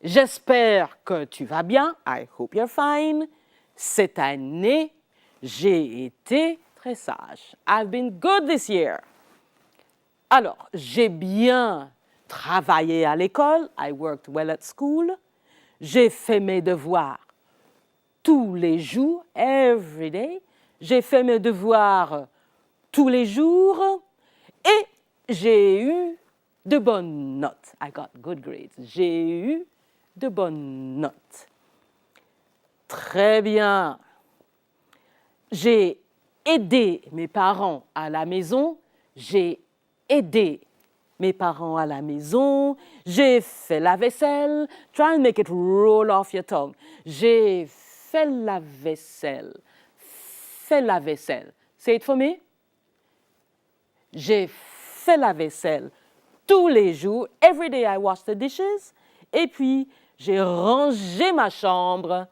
j'espère que tu vas bien. I hope you're fine. Cette année, j'ai été très sage. I've been good this year. Alors, j'ai bien travaillé à l'école. I worked well at school. J'ai fait mes devoirs tous les jours, every day. J'ai fait mes devoirs tous les jours et j'ai eu de bonnes notes. I got good grades. J'ai eu de bonnes notes. Très bien. J'ai aidé mes parents à la maison. J'ai aidé mes parents à la maison. J'ai fait la vaisselle. Try and make it roll off your tongue. J'ai fait la vaisselle. Fait la vaisselle. Say it for me. J'ai fait la vaisselle tous les jours. Every day I wash the dishes. Et puis, j'ai rangé ma chambre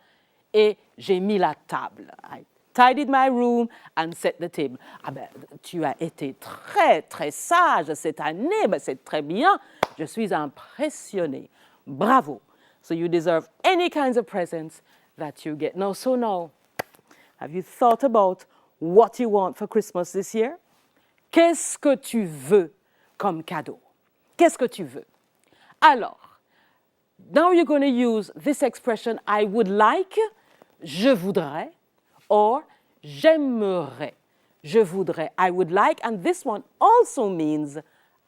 et j'ai mis la table. I tidied my room and set the table. Ah ben, tu as été très, très sage cette année. Ben, c'est très bien. Je suis impressionnée. Bravo. So you deserve any kinds of presents that you get. Now, so now, have you thought about what you want for Christmas this year? Qu'est-ce que tu veux comme cadeau? Qu'est-ce que tu veux? Alors, now you're going to use this expression, I would like, je voudrais, or j'aimerais. Je voudrais, I would like, and this one also means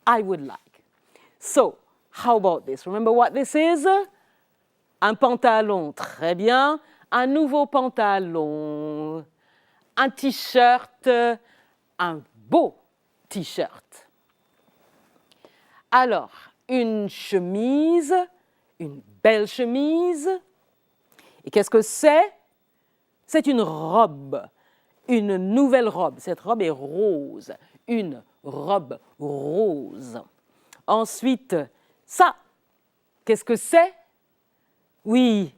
I would like. So, how about this? Remember what this is? Un pantalon, très bien. Un nouveau pantalon. Un t-shirt, un beau t-shirt. Alors, une chemise, une belle chemise. Et qu'est-ce que c'est? C'est une robe, une nouvelle robe. Cette robe est rose, une robe rose. Ensuite, ça, qu'est-ce que c'est? Oui,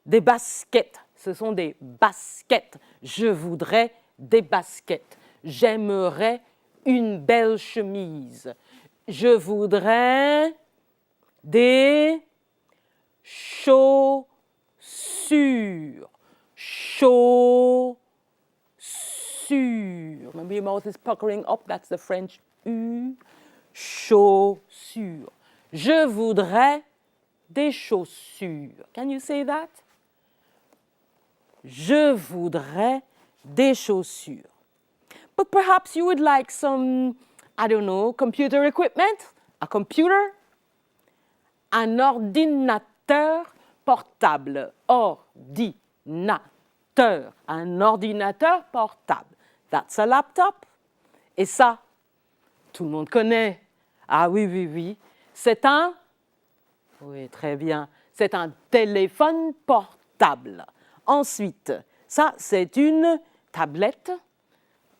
des baskets. Ce sont des baskets. Je voudrais des baskets. J'aimerais une belle chemise. Je voudrais des chaussures. Chaussures. Maybe your mouth is puckering up. That's the French U. Chaussures. Je voudrais des chaussures. Can you say that? Je voudrais des chaussures. But perhaps you would like some, I don't know, computer equipment? A computer? Un ordinateur portable. Ordinateur. Un ordinateur portable. That's a laptop. Et ça, tout le monde connaît. Ah oui, oui, oui. C'est un... Oui, très bien. C'est un téléphone portable. Ensuite, ça, c'est une tablette.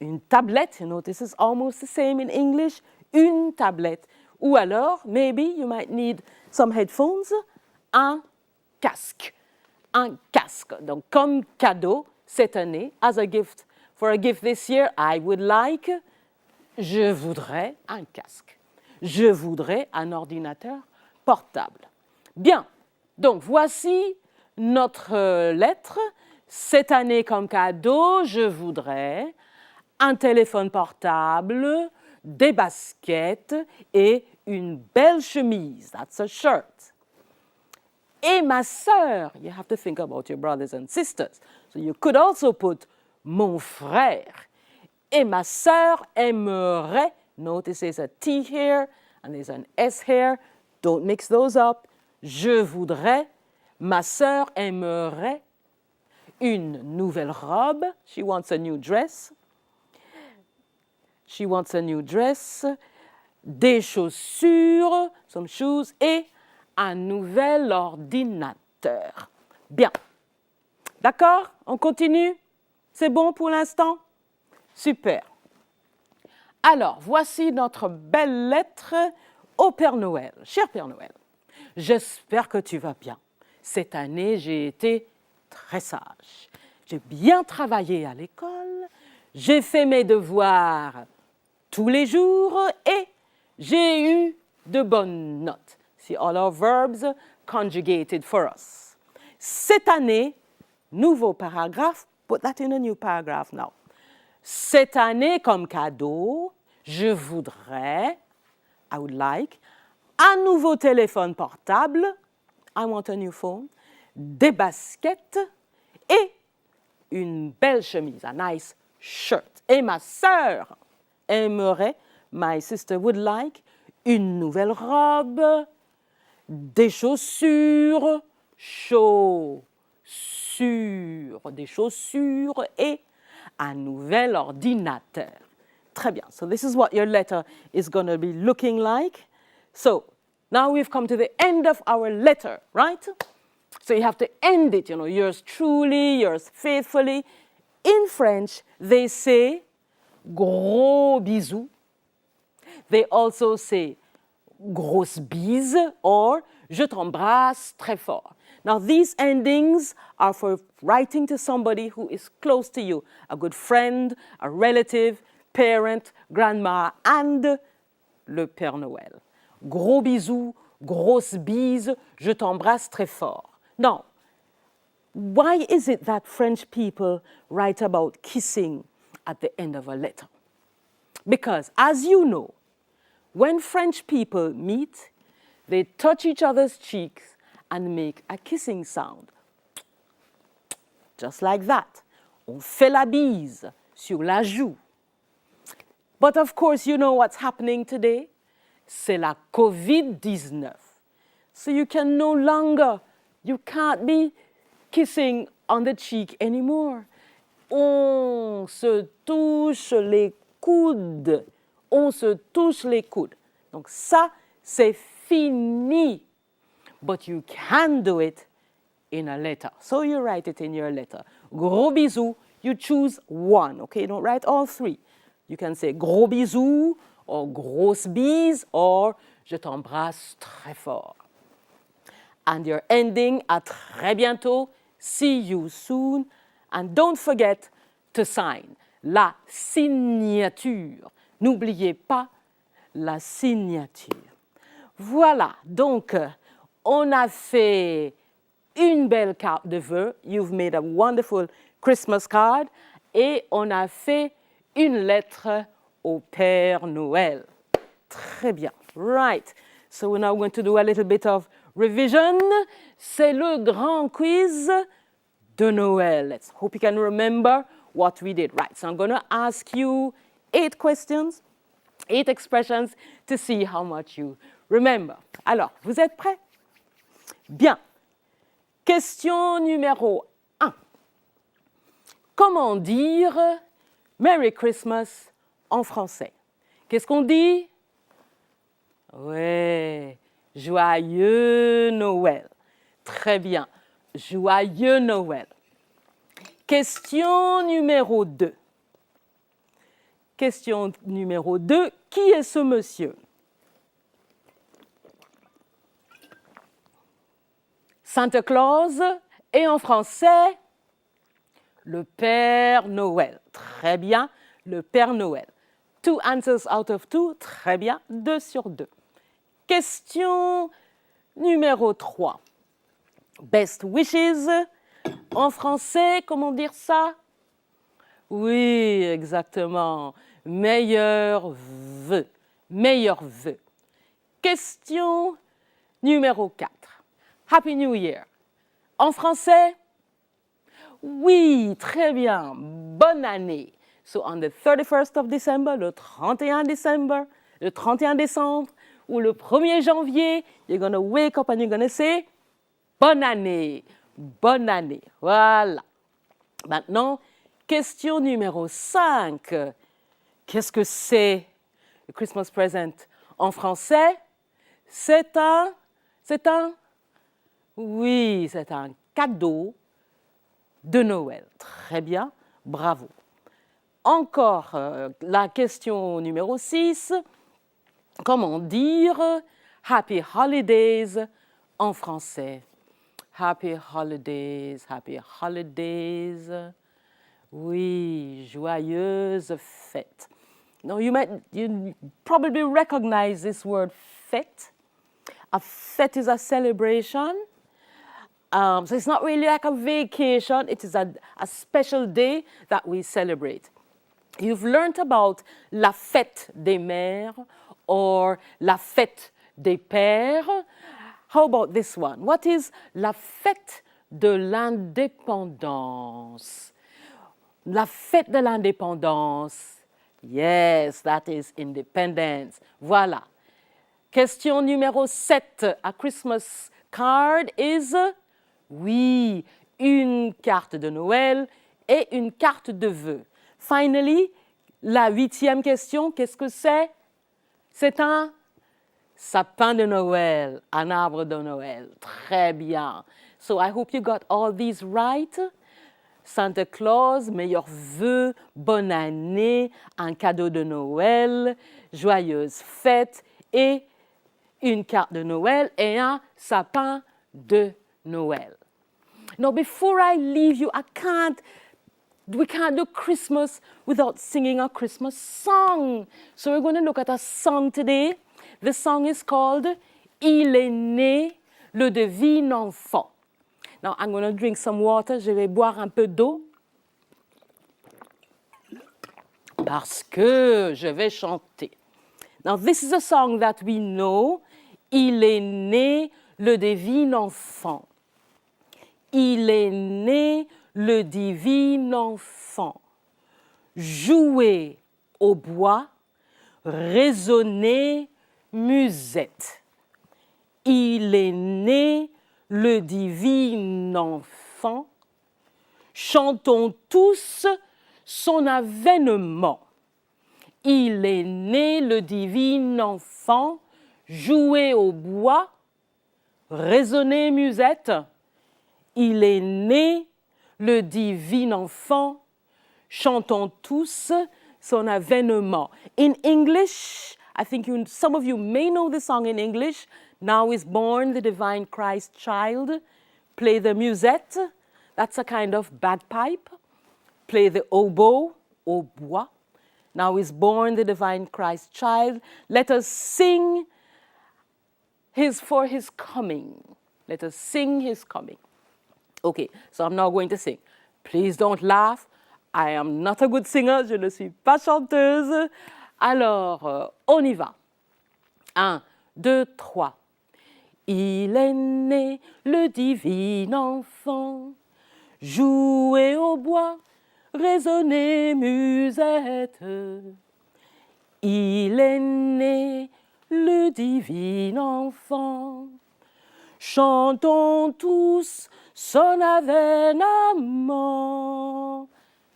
Une tablette, you know, this is almost the same in English. Une tablette. Ou alors, maybe you might need some headphones. Un casque. Un casque. Donc, comme cadeau cette année, as a gift, for a gift this year, I would like, je voudrais un casque. Je voudrais un ordinateur portable. Bien, donc voici notre lettre. Cette année comme cadeau, je voudrais un téléphone portable, des baskets et une belle chemise. That's a shirt. Et ma sœur, you have to think about your brothers and sisters. So you could also put mon frère. Et ma sœur aimerait, notice there's a T here and there's an S here. Don't mix those up. Je voudrais, ma sœur aimerait une nouvelle robe. She wants a new dress. She wants a new dress. Des chaussures, some shoes, et un nouvel ordinateur. Bien. D'accord? On continue? C'est bon pour l'instant? Super. Alors, voici notre belle lettre au Père Noël. Cher Père Noël, j'espère que tu vas bien. Cette année, j'ai été très sage. J'ai bien travaillé à l'école, j'ai fait mes devoirs tous les jours et j'ai eu de bonnes notes. See all our verbs conjugated for us. Cette année, nouveau paragraphe, put that in a new paragraph now. Cette année, comme cadeau, je voudrais, I would like, un nouveau téléphone portable, I want a new phone, des baskets et une belle chemise, a nice shirt. Et ma sœur aimerait, my sister would like, une nouvelle robe, des chaussures, des chaussures et un nouvel ordinateur. Très bien. So this is what your letter is going to be looking like. So now we've come to the end of our letter, right? So you have to end it, you know, yours truly, yours faithfully. In French, they say gros bisous. They also say grosse bise or je t'embrasse très fort. Now, these endings are for writing to somebody who is close to you, a good friend, a relative, parent, grandma, and le Père Noël. Gros bisous, grosse bise, je t'embrasse très fort. Now, why is it that French people write about kissing at the end of a letter? Because, as you know, when French people meet, they touch each other's cheeks and make a kissing sound. Just like that. On fait la bise sur la joue. But of course, you know what's happening today? C'est la COVID-19. So you can no longer, you can't be kissing on the cheek anymore. On se touche les coudes. On se touche les coudes. Donc ça, c'est fini. But you can do it in a letter. So you write it in your letter. Gros bisous, you choose one, okay? Don't write all three. You can say gros bisous, or grosse bise, or je t'embrasse très fort. And you're ending à très bientôt, see you soon, and don't forget to sign. La signature. N'oubliez pas la signature. Voilà, donc on a fait une belle carte de vœux. You've made a wonderful Christmas card. Et on a fait une lettre au Père Noël. Très bien. Right. So we're now going to do a little bit of revision. C'est le grand quiz de Noël. Let's hope you can remember what we did. Right. So I'm going to ask you 8 questions, 8 expressions to see how much you remember. Alors, vous êtes prêts? Bien. Question numéro 1. Comment dire Merry Christmas en français? Qu'est-ce qu'on dit? Ouais, Joyeux Noël. Très bien. Joyeux Noël. Question numéro 2. Question numéro 2. Qui est ce monsieur? Santa Claus et en français, le Père Noël. Très bien, le Père Noël. 2 answers out of 2, très bien, 2 sur 2. Question numéro 3. Best wishes. En français, comment dire ça? Oui, exactement. Meilleurs vœux. Meilleurs vœux. Question numéro 4. Happy New Year. En français? Oui, très bien. Bonne année. So on the 31st of December, le 31 décembre, ou le 1er janvier, you're going to wake up and you're going to say, bonne année, bonne année. Voilà. Maintenant, question numéro 5. Qu'est-ce que c'est le Christmas present en français? Oui, c'est un cadeau de Noël. Très bien, bravo. Encore la question numéro 6. Comment dire Happy Holidays en français? Happy Holidays, Happy Holidays. Oui, joyeuses fêtes. Now you probably recognize this word fête. A fête is a celebration. So it's not really like a vacation. It is a special day that we celebrate. You've learned about la fête des mères or la fête des pères. How about this one? What is la fête de l'indépendance? La fête de l'indépendance. Yes, that is independence. Voilà. Question numéro 7. A Christmas card is, oui, une carte de Noël et une carte de vœux. Finally, la 8e question, qu'est-ce que c'est? C'est un sapin de Noël, un arbre de Noël. Très bien. So I hope you got all these right. Santa Claus, meilleurs vœux, bonne année, un cadeau de Noël, joyeuses fêtes et une carte de Noël et un sapin de Noël. Now, before I leave you, we can't do Christmas without singing a Christmas song. So we're going to look at a song today. The song is called Il est né le divin enfant. Now, I'm going to drink some water. Je vais boire un peu d'eau parce que je vais chanter. Now, this is a song that we know. Il est né le divin enfant. Il est né le divin enfant. Jouer au bois, résonner musette. Il est né le divin enfant. Chantons tous son avènement. Il est né le divin enfant. Jouer au bois, résonner musette. Il est né le divin enfant. Chantons tous son avènement. In English, I think some of you may know the song in English. Now is born the divine Christ child. Play the musette. That's a kind of bagpipe. Play the oboe, hautbois. Now is born the divine Christ child. Let us sing for his coming. Let us sing his coming. Okay, so I'm now going to sing. Please don't laugh. I am not a good singer. Je ne suis pas chanteuse. Alors, on y va. 1, 2, 3. Il est né le divin enfant. Jouez au bois, résonnez musette. Il est né le divin enfant. Chantons tous son avènement.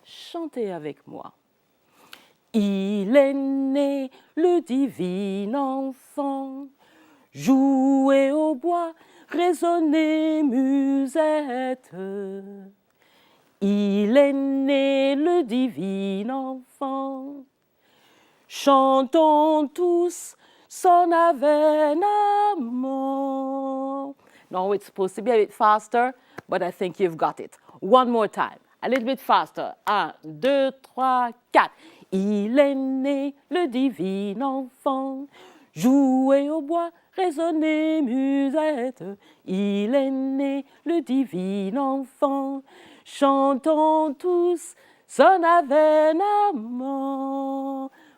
Chantez avec moi. Il est né le divin enfant. Jouez au bois, résonnez musette. Il est né le divin enfant. Chantons tous son avènement. Now it's supposed to be a bit faster, but I think you've got it. One more time. A little bit faster. 1, 2, 3, 4. Il est né le divin enfant. Jouez au bois, résonnez musette. Il est né le divin enfant. Chantons tous son avènement.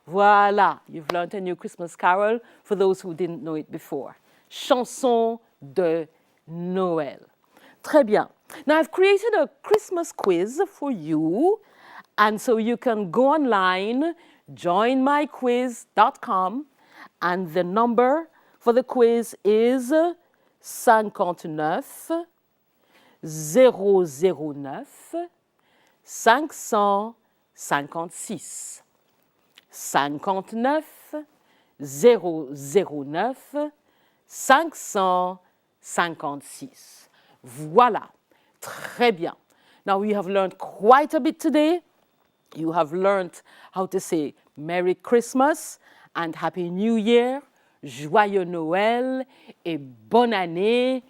Voilà, you've learned a new Christmas carol for those who didn't know it before. Chanson de Noël. Très bien. Now I've created a Christmas quiz for you, and so you can go online, joinmyquiz.com, and the number for the quiz is 59 009 556. 59 009 556. Voilà. Très bien. Now we have learned quite a bit today. You have learned how to say Merry Christmas and Happy New Year, Joyeux Noël et bonne année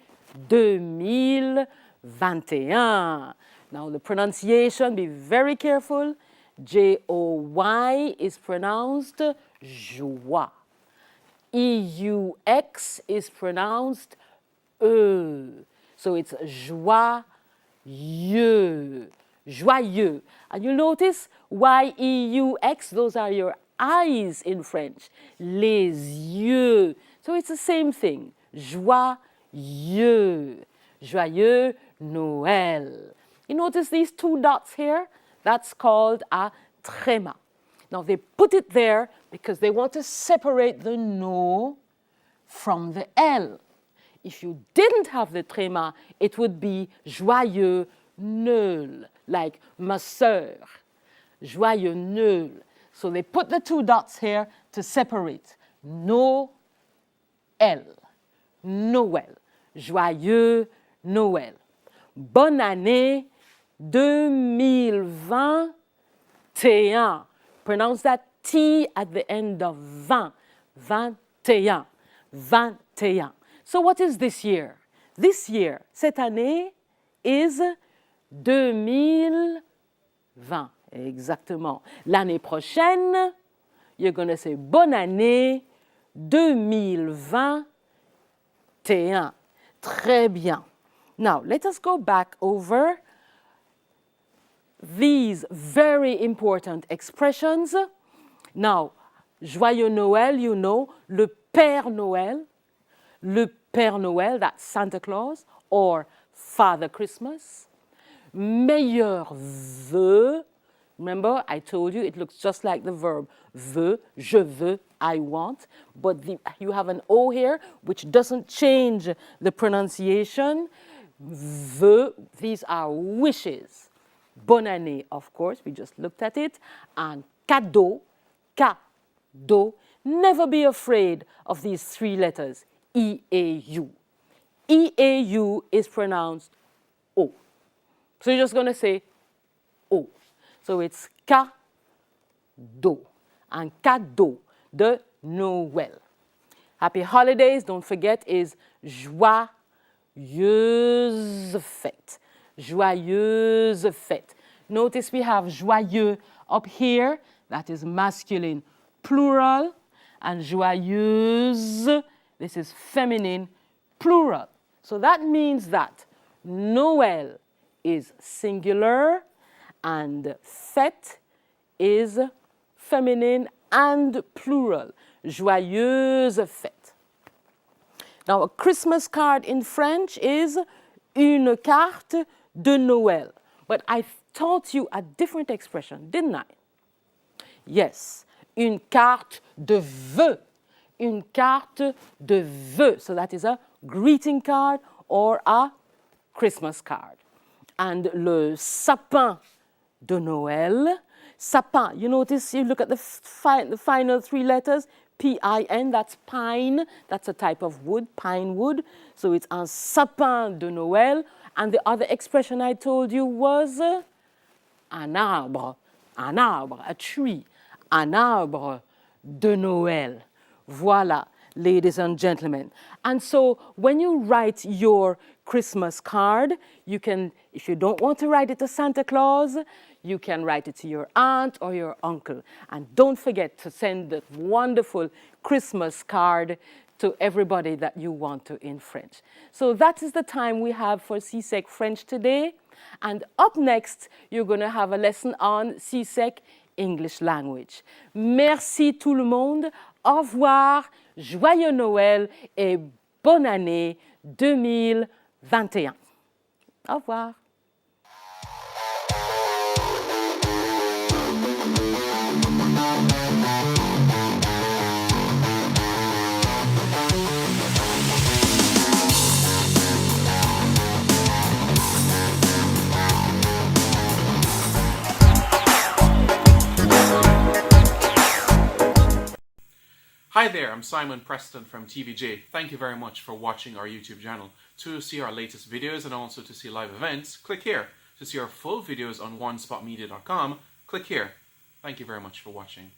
2021. Now the pronunciation, be very careful. J-O-Y is pronounced joie. E-U-X is pronounced E. So it's joyeux. Joyeux. And you'll notice Y-E-U-X, those are your eyes in French. Les yeux. So it's the same thing. Joyeux. Joyeux Noël. You notice these 2 dots here? That's called a tréma. Now they put it there because they want to separate the no from the L. If you didn't have the tréma, it would be joyeux Noël, like ma sœur. Joyeux Noël. So they put the 2 dots here to separate. Noël. Noël. Joyeux Noël. Bonne année 2021. Pronounce that T at the end of 20. 21. 21. So what is this year? This year, cette année, is 2020. Exactement. L'année prochaine, you're going to say bonne année 2021. Très bien. Now, let us go back over these very important expressions. Now, Joyeux Noël, you know, le Père Noël. Le Père Noël, that's Santa Claus, or Father Christmas. Meilleurs vœux. Remember, I told you it looks just like the verb veux, je veux, I want. But you have an O here, which doesn't change the pronunciation. Vœux, these are wishes. Bonne année, of course, we just looked at it. And cadeau, cadeau. Never be afraid of these 3 letters. E-A-U. E-A-U is pronounced O. So you're just going to say O. So it's cadeau. And cadeau de Noël. Happy holidays, don't forget, is joyeuse fête. Joyeuse fête. Notice we have joyeux up here, that is masculine plural, and joyeuse, this is feminine plural. So that means that Noël is singular and fête is feminine and plural. Joyeuse fête. Now, a Christmas card in French is une carte de Noël. But I taught you a different expression, didn't I? Yes, une carte de vœux. Une carte de vœux. So that is a greeting card or a Christmas card. And le sapin de Noël. Sapin, you notice, you look at the final three letters, P-I-N, that's pine, that's a type of wood, pine wood. So it's un sapin de Noël. And the other expression I told you was un arbre, a tree, un arbre de Noël. Voilà, ladies and gentlemen. And so when you write your Christmas card, you can, if you don't want to write it to Santa Claus, you can write it to your aunt or your uncle. And don't forget to send that wonderful Christmas card to everybody that you want to in French. So that is the time we have for CSEC French today. And up next, you're going to have a lesson on CSEC English language. Merci tout le monde. Au revoir, joyeux Noël et bonne année 2021. Au revoir. Hi there, I'm Simon Preston from TVJ. Thank you very much for watching our YouTube channel. To see our latest videos and also to see live events, click here. To see our full videos on onespotmedia.com, click here. Thank you very much for watching.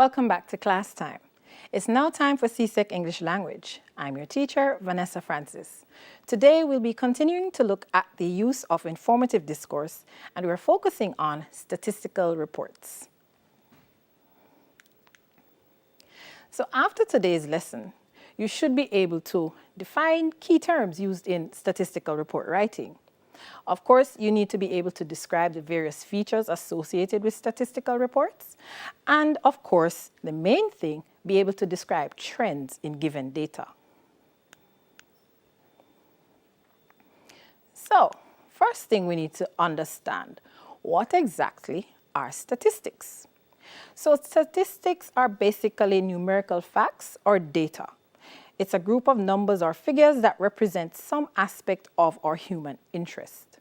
Welcome back to class time. It's now time for CSEC English Language. I'm your teacher, Vanessa Francis. Today we'll be continuing to look at the use of informative discourse, and we're focusing on statistical reports. So after today's lesson, you should be able to define key terms used in statistical report writing. Of course, you need to be able to describe the various features associated with statistical reports. And of course, the main thing, be able to describe trends in given data. So, first thing we need to understand, what exactly are statistics? So statistics are basically numerical facts or data. It's a group of numbers or figures that represent some aspect of our human interest.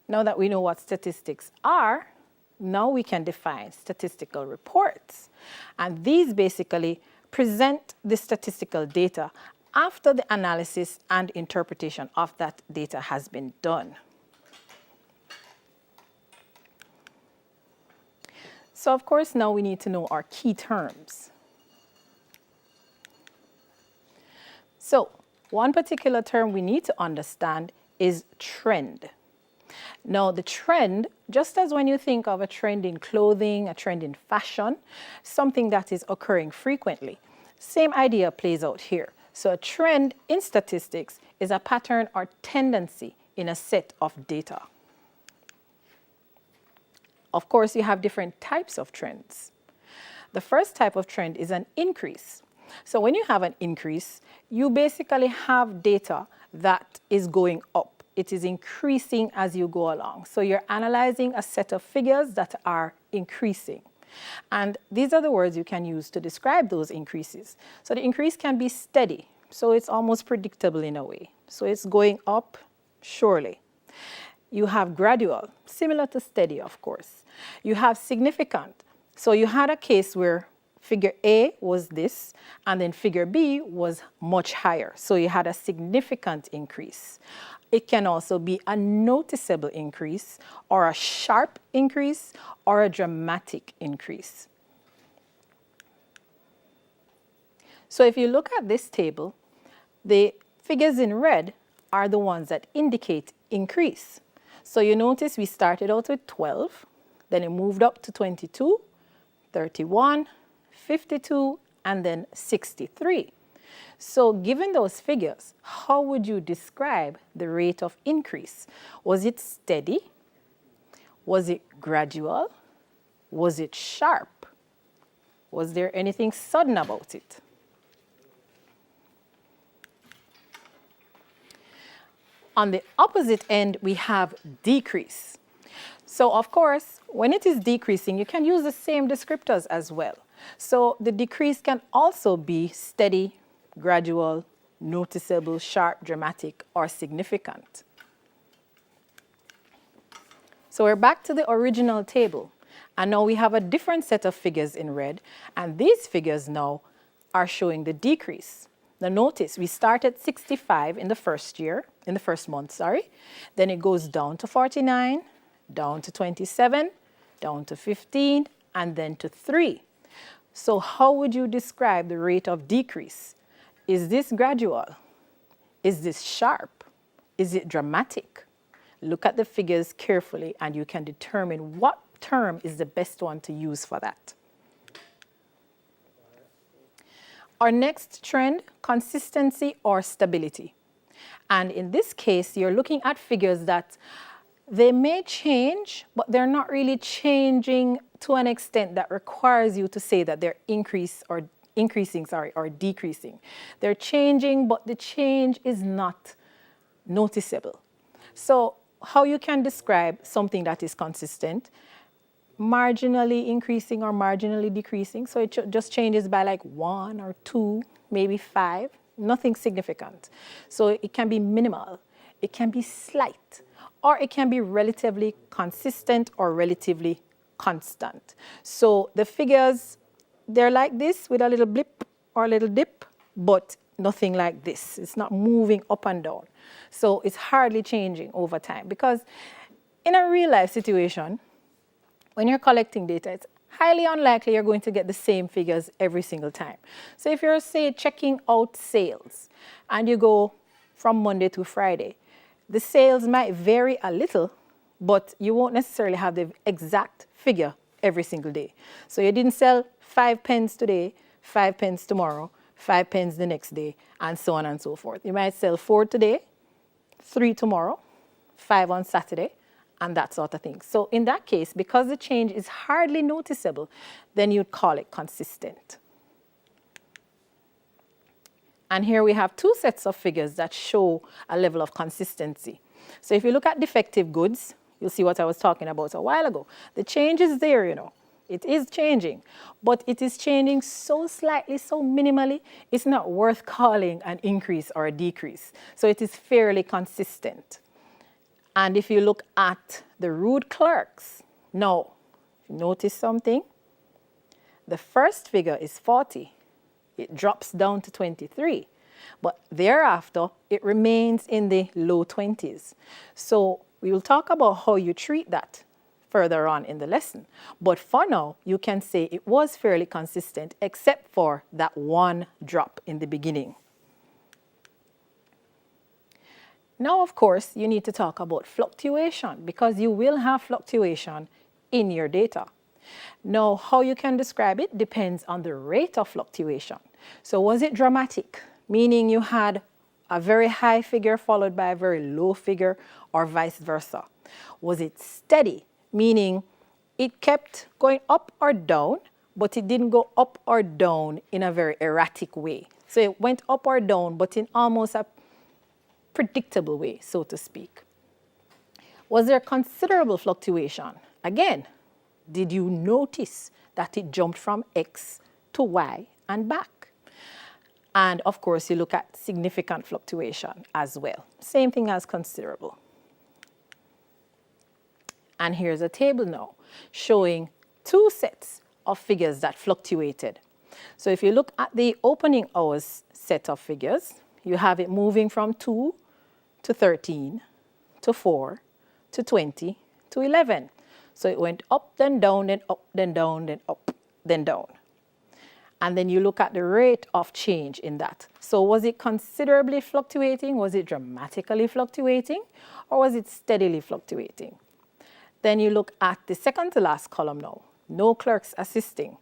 Now that we know what statistics are, now we can define statistical reports. And these basically present the statistical data after the analysis and interpretation of that data has been done. So of course, now we need to know our key terms. So one particular term we need to understand is trend. Now the trend, just as when you think of a trend in clothing, a trend in fashion, something that is occurring frequently, same idea plays out here. So a trend in statistics is a pattern or tendency in a set of data. Of course, you have different types of trends. The first type of trend is an increase. So when you have an increase, you basically have data that is going up. It is increasing as you go along. So you're analyzing a set of figures that are increasing. And these are the words you can use to describe those increases. So the increase can be steady. So it's almost predictable in a way. So it's going up surely. You have gradual, similar to steady, of course. You have significant. So you had a case where figure A was this, and then figure B was much higher. So you had a significant increase. It can also be a noticeable increase, or a sharp increase, or a dramatic increase. So if you look at this table, the figures in red are the ones that indicate increase. So you notice we started out with 12, then it moved up to 22, 31, 52, and then 63. So given those figures, how would you describe the rate of increase? Was it steady? Was it gradual? Was it sharp? Was there anything sudden about it? On the opposite end, we have decrease. So of course, when it is decreasing, you can use the same descriptors as well. So the decrease can also be steady, gradual, noticeable, sharp, dramatic, or significant. So we're back to the original table. And now we have a different set of figures in red. And these figures now are showing the decrease. Now notice, we start at 65 in the first month. Then it goes down to 49, down to 27, down to 15, and then to 3. So how would you describe the rate of decrease? Is this gradual? Is this sharp? Is it dramatic? Look at the figures carefully and you can determine what term is the best one to use for that. Our next trend, consistency or stability. And in this case, you're looking at figures that they may change, but they're not really changing to an extent that requires you to say that they're increasing or decreasing. They're changing, but the change is not noticeable. So how you can describe something that is consistent, marginally increasing or marginally decreasing. So it just changes by like 1 or 2, maybe 5, nothing significant. So it can be minimal, it can be slight, or it can be relatively consistent or relatively constant. So the figures, they're like this with a little blip or a little dip, but nothing like this. It's not moving up and down. So it's hardly changing over time because in a real life situation, when you're collecting data, it's highly unlikely you're going to get the same figures every single time. So if you're, say, checking out sales and you go from Monday to Friday, the sales might vary a little, but you won't necessarily have the exact figure every single day. So you didn't sell 5 pens today, 5 pens tomorrow, 5 pens the next day, and so on and so forth. You might sell 4 today, 3 tomorrow, 5 on Saturday, and that sort of thing. So in that case, because the change is hardly noticeable, then you'd call it consistent. And here we have 2 sets of figures that show a level of consistency. So if you look at defective goods, you'll see what I was talking about a while ago. The change is there, you know. It is changing, but it is changing so slightly, so minimally, it's not worth calling an increase or a decrease. So it is fairly consistent. And if you look at the rude clerks, now, notice something? The first figure is 40. It drops down to 23. But thereafter, it remains in the low 20s. So we will talk about how you treat that further on in the lesson. But for now, you can say it was fairly consistent, except for that one drop in the beginning. Now, of course, you need to talk about fluctuation, because you will have fluctuation in your data. Now, how you can describe it depends on the rate of fluctuation. So was it dramatic, meaning you had a very high figure followed by a very low figure, or vice versa? Was it steady, meaning it kept going up or down, but it didn't go up or down in a very erratic way? So it went up or down, but in almost a predictable way, so to speak. Was there considerable fluctuation? Again, did you notice that it jumped from X to Y and back? And of course, you look at significant fluctuation as well. Same thing as considerable. And here's a table now showing 2 sets of figures that fluctuated. So if you look at the opening hours set of figures, you have it moving from 2 to 13 to 4 to 20 to 11. So it went up, then down, then up, then down, then up, then down. And then you look at the rate of change in that. So was it considerably fluctuating? Was it dramatically fluctuating? Or was it steadily fluctuating? Then you look at the second to last column now, no clerks assisting.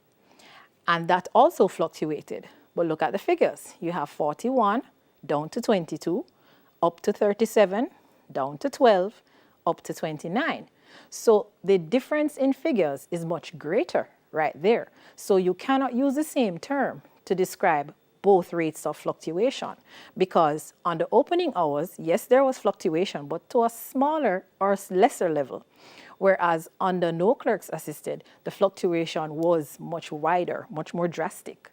And that also fluctuated. But look at the figures. You have 41 down to 22, up to 37, down to 12, up to 29. So the difference in figures is much greater right there. So you cannot use the same term to describe both rates of fluctuation, because on the opening hours, yes, there was fluctuation, but to a smaller or lesser level. Whereas on the no clerks assisted, the fluctuation was much wider, much more drastic.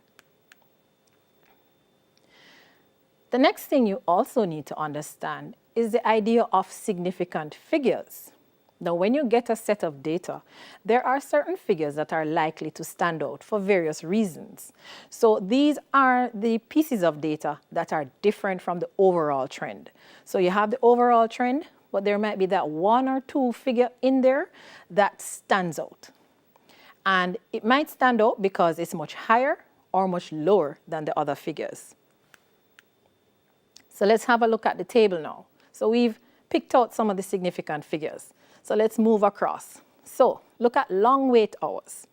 The next thing you also need to understand is the idea of significant figures. Now, when you get a set of data, there are certain figures that are likely to stand out for various reasons. So these are the pieces of data that are different from the overall trend. So you have the overall trend, but there might be that 1 or 2 figure in there that stands out. And it might stand out because it's much higher or much lower than the other figures. So let's have a look at the table now. So we've picked out some of the significant figures. So let's move across. So look at long wait hours.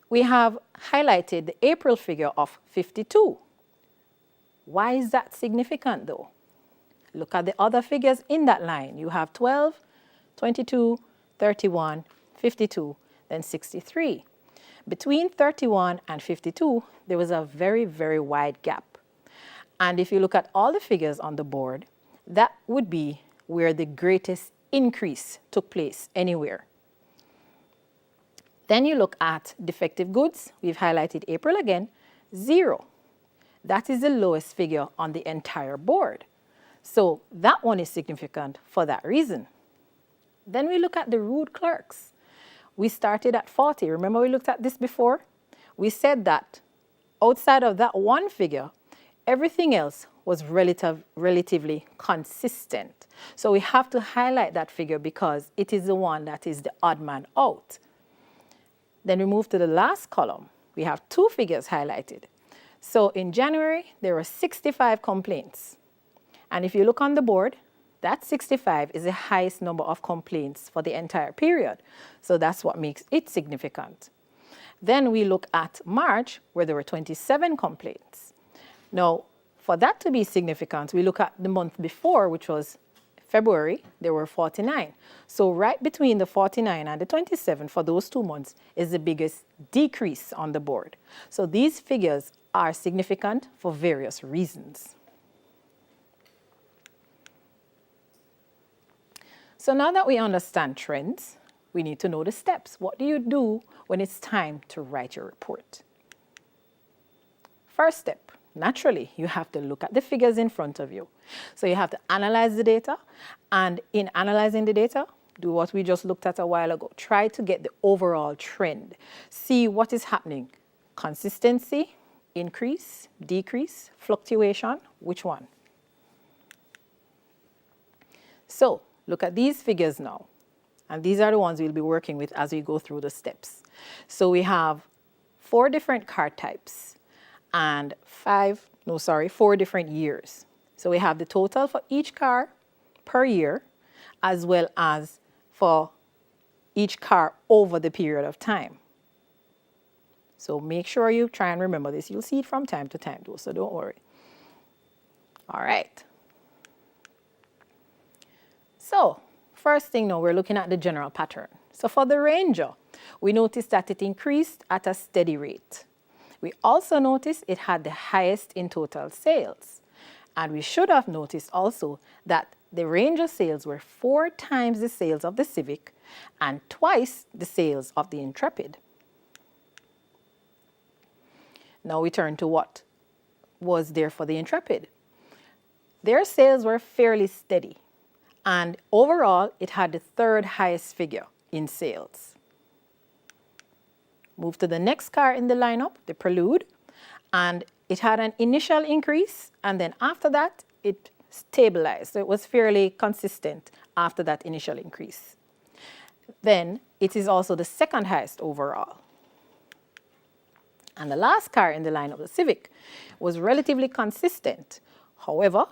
We have highlighted the April figure of 52. Why is that significant though? Look at the other figures in that line. You have 12, 22, 31, 52, then 63. Between 31 and 52, there was a very, very wide gap. And if you look at all the figures on the board, that would be where the greatest increase took place anywhere. Then you look at defective goods. We've highlighted April again, 0. That is the lowest figure on the entire board. So that one is significant for that reason. Then we look at the rude clerks. We started at 40. Remember we looked at this before? We said that outside of that one figure, everything else was relatively consistent. So we have to highlight that figure because it is the one that is the odd man out. Then we move to the last column. We have two figures highlighted. So in January, there were 65 complaints. And if you look on the board, that 65 is the highest number of complaints for the entire period. So that's what makes it significant. Then we look at March, where there were 27 complaints. Now, for that to be significant, we look at the month before, which was February, there were 49. So right between the 49 and the 27 for those 2 months is the biggest decrease on the board. So these figures are significant for various reasons. So now that we understand trends, we need to know the steps. What do you do when it's time to write your report? First step, naturally, you have to look at the figures in front of you. So you have to analyze the data, and in analyzing the data, do what we just looked at a while ago. Try to get the overall trend. See what is happening. Consistency, increase, decrease, fluctuation, which one? So look at these figures now. And these are the ones we'll be working with as we go through the steps. So we have 4 different car types and 4 different years. So we have the total for each car per year, as well as for each car over the period of time. So make sure you try and remember this. You'll see it from time to time though, so don't worry. All right. So first thing now, we're looking at the general pattern. So for the Ranger, we noticed that it increased at a steady rate. We also noticed it had the highest in total sales. And we should have noticed also that the Ranger sales were 4 times the sales of the Civic and twice the sales of the Intrepid. Now we turn to what was there for the Intrepid. Their sales were fairly steady, and overall it had the 3rd highest figure in sales. Move to the next car in the lineup, the Prelude, and it had an initial increase, and then after that it stabilized. So it was fairly consistent after that initial increase. Then it is also the 2nd highest overall. And the last car in the lineup, the Civic, was relatively consistent. However,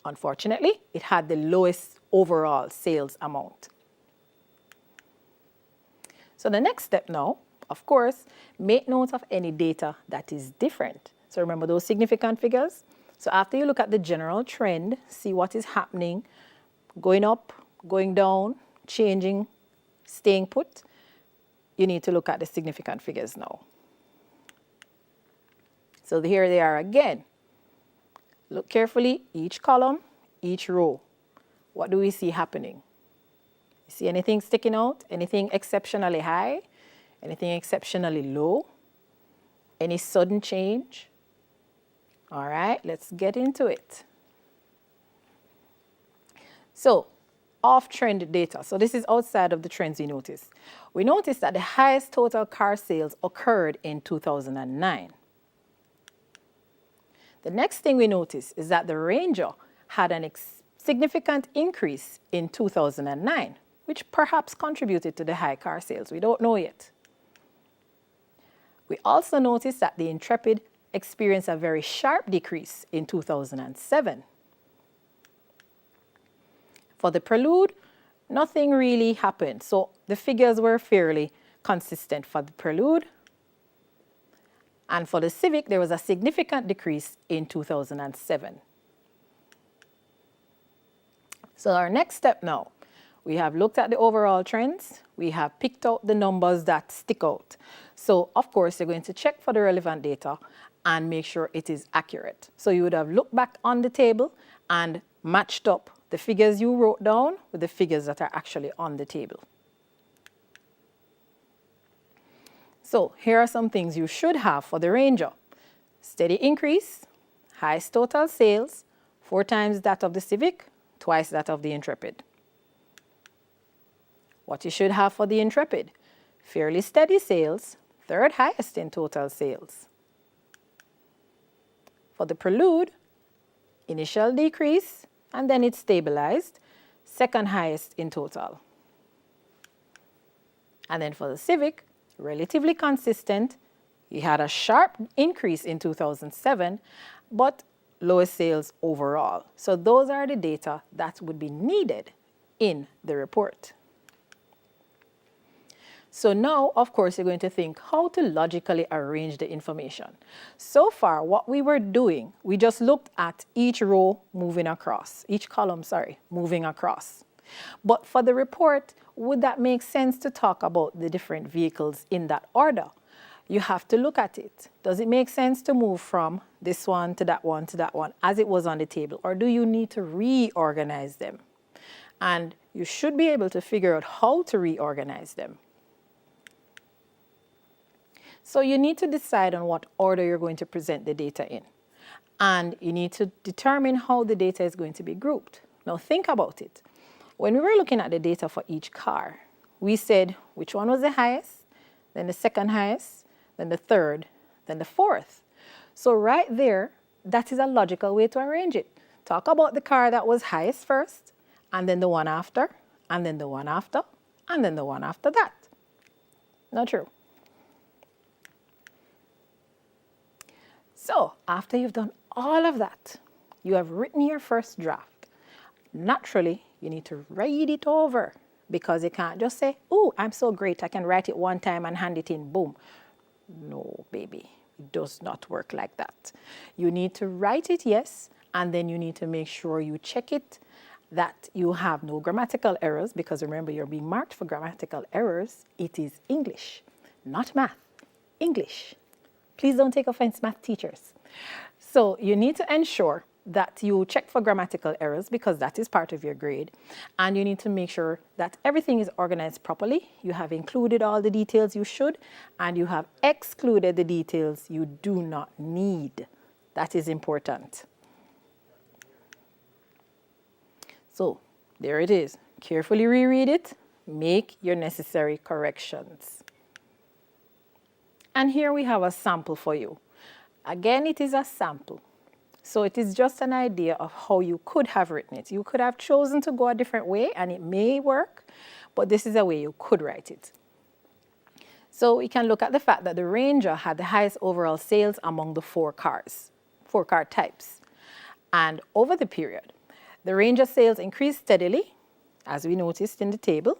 unfortunately, it had the lowest overall sales amount. So the next step now, of course, make note of any data that is different. So remember those significant figures. So after you look at the general trend, see what is happening, going up, going down, changing, staying put, you need to look at the significant figures now. So here they are again. Look carefully, each column, each row. What do we see happening? See anything sticking out? Anything exceptionally high? Anything exceptionally low? Any sudden change? All right, let's get into it. So, off-trend data. So this is outside of the trends we noticed. We noticed that the highest total car sales occurred in 2009. The next thing we noticed is that the Ranger had an significant increase in 2009, which perhaps contributed to the high car sales. We don't know yet. We also noticed that the Intrepid experienced a very sharp decrease in 2007. For the Prelude, nothing really happened. So the figures were fairly consistent for the Prelude. And for the Civic, there was a significant decrease in 2007. So our next step now, we have looked at the overall trends. We have picked out the numbers that stick out. So of course, you're going to check for the relevant data and make sure it is accurate. So you would have looked back on the table and matched up the figures you wrote down with the figures that are actually on the table. So here are some things you should have for the Ranger. Steady increase, highest total sales, 4 times that of the Civic, twice that of the Intrepid. What you should have for the Intrepid, fairly steady sales, 3rd highest in total sales. For the Prelude, initial decrease, and then it stabilized, second highest in total. And then for the civic, relatively consistent. You had a sharp increase in 2007, but lowest sales overall. So those are the data that would be needed in the report. So now, of course, you're going to think how to logically arrange the information. So far, what we were doing, we just looked at each row moving across, each column, sorry, moving across. But for the report, would that make sense to talk about the different vehicles in that order? You have to look at it. Does it make sense to move from this one to that one to that one as it was on the table? Or do you need to reorganize them? And you should be able to figure out how to reorganize them. So you need to decide on what order you're going to present the data in. And you need to determine how the data is going to be grouped. Now think about it. When we were looking at the data for each car, we said which one was the highest, then the second highest, then the third, then the fourth. So right there, that is a logical way to arrange it. Talk about the car that was highest first, and then the one after, and then the one after, and then the one after that. Not true. So after you've done all of that, you have written your first draft. Naturally, you need to read it over because you can't just say, oh, I'm so great, I can write it one time and hand it in, boom. No, baby, it does not work like that. You need to write it, yes, and then you need to make sure you check it, that you have no grammatical errors, because remember, you're being marked for grammatical errors. It is English, not math, English. Please don't take offense, math teachers. So you need to ensure that you check for grammatical errors because that is part of your grade. And you need to make sure that everything is organized properly. You have included all the details you should, and you have excluded the details you do not need. That is important. So there it is. Carefully reread it. Make your necessary corrections. And here we have a sample for you. Again, it is a sample. So it is just an idea of how you could have written it. You could have chosen to go a different way and it may work, but this is a way you could write it. So we can look at the fact that the Ranger had the highest overall sales among the four car types. And over the period, the Ranger sales increased steadily, as we noticed in the table,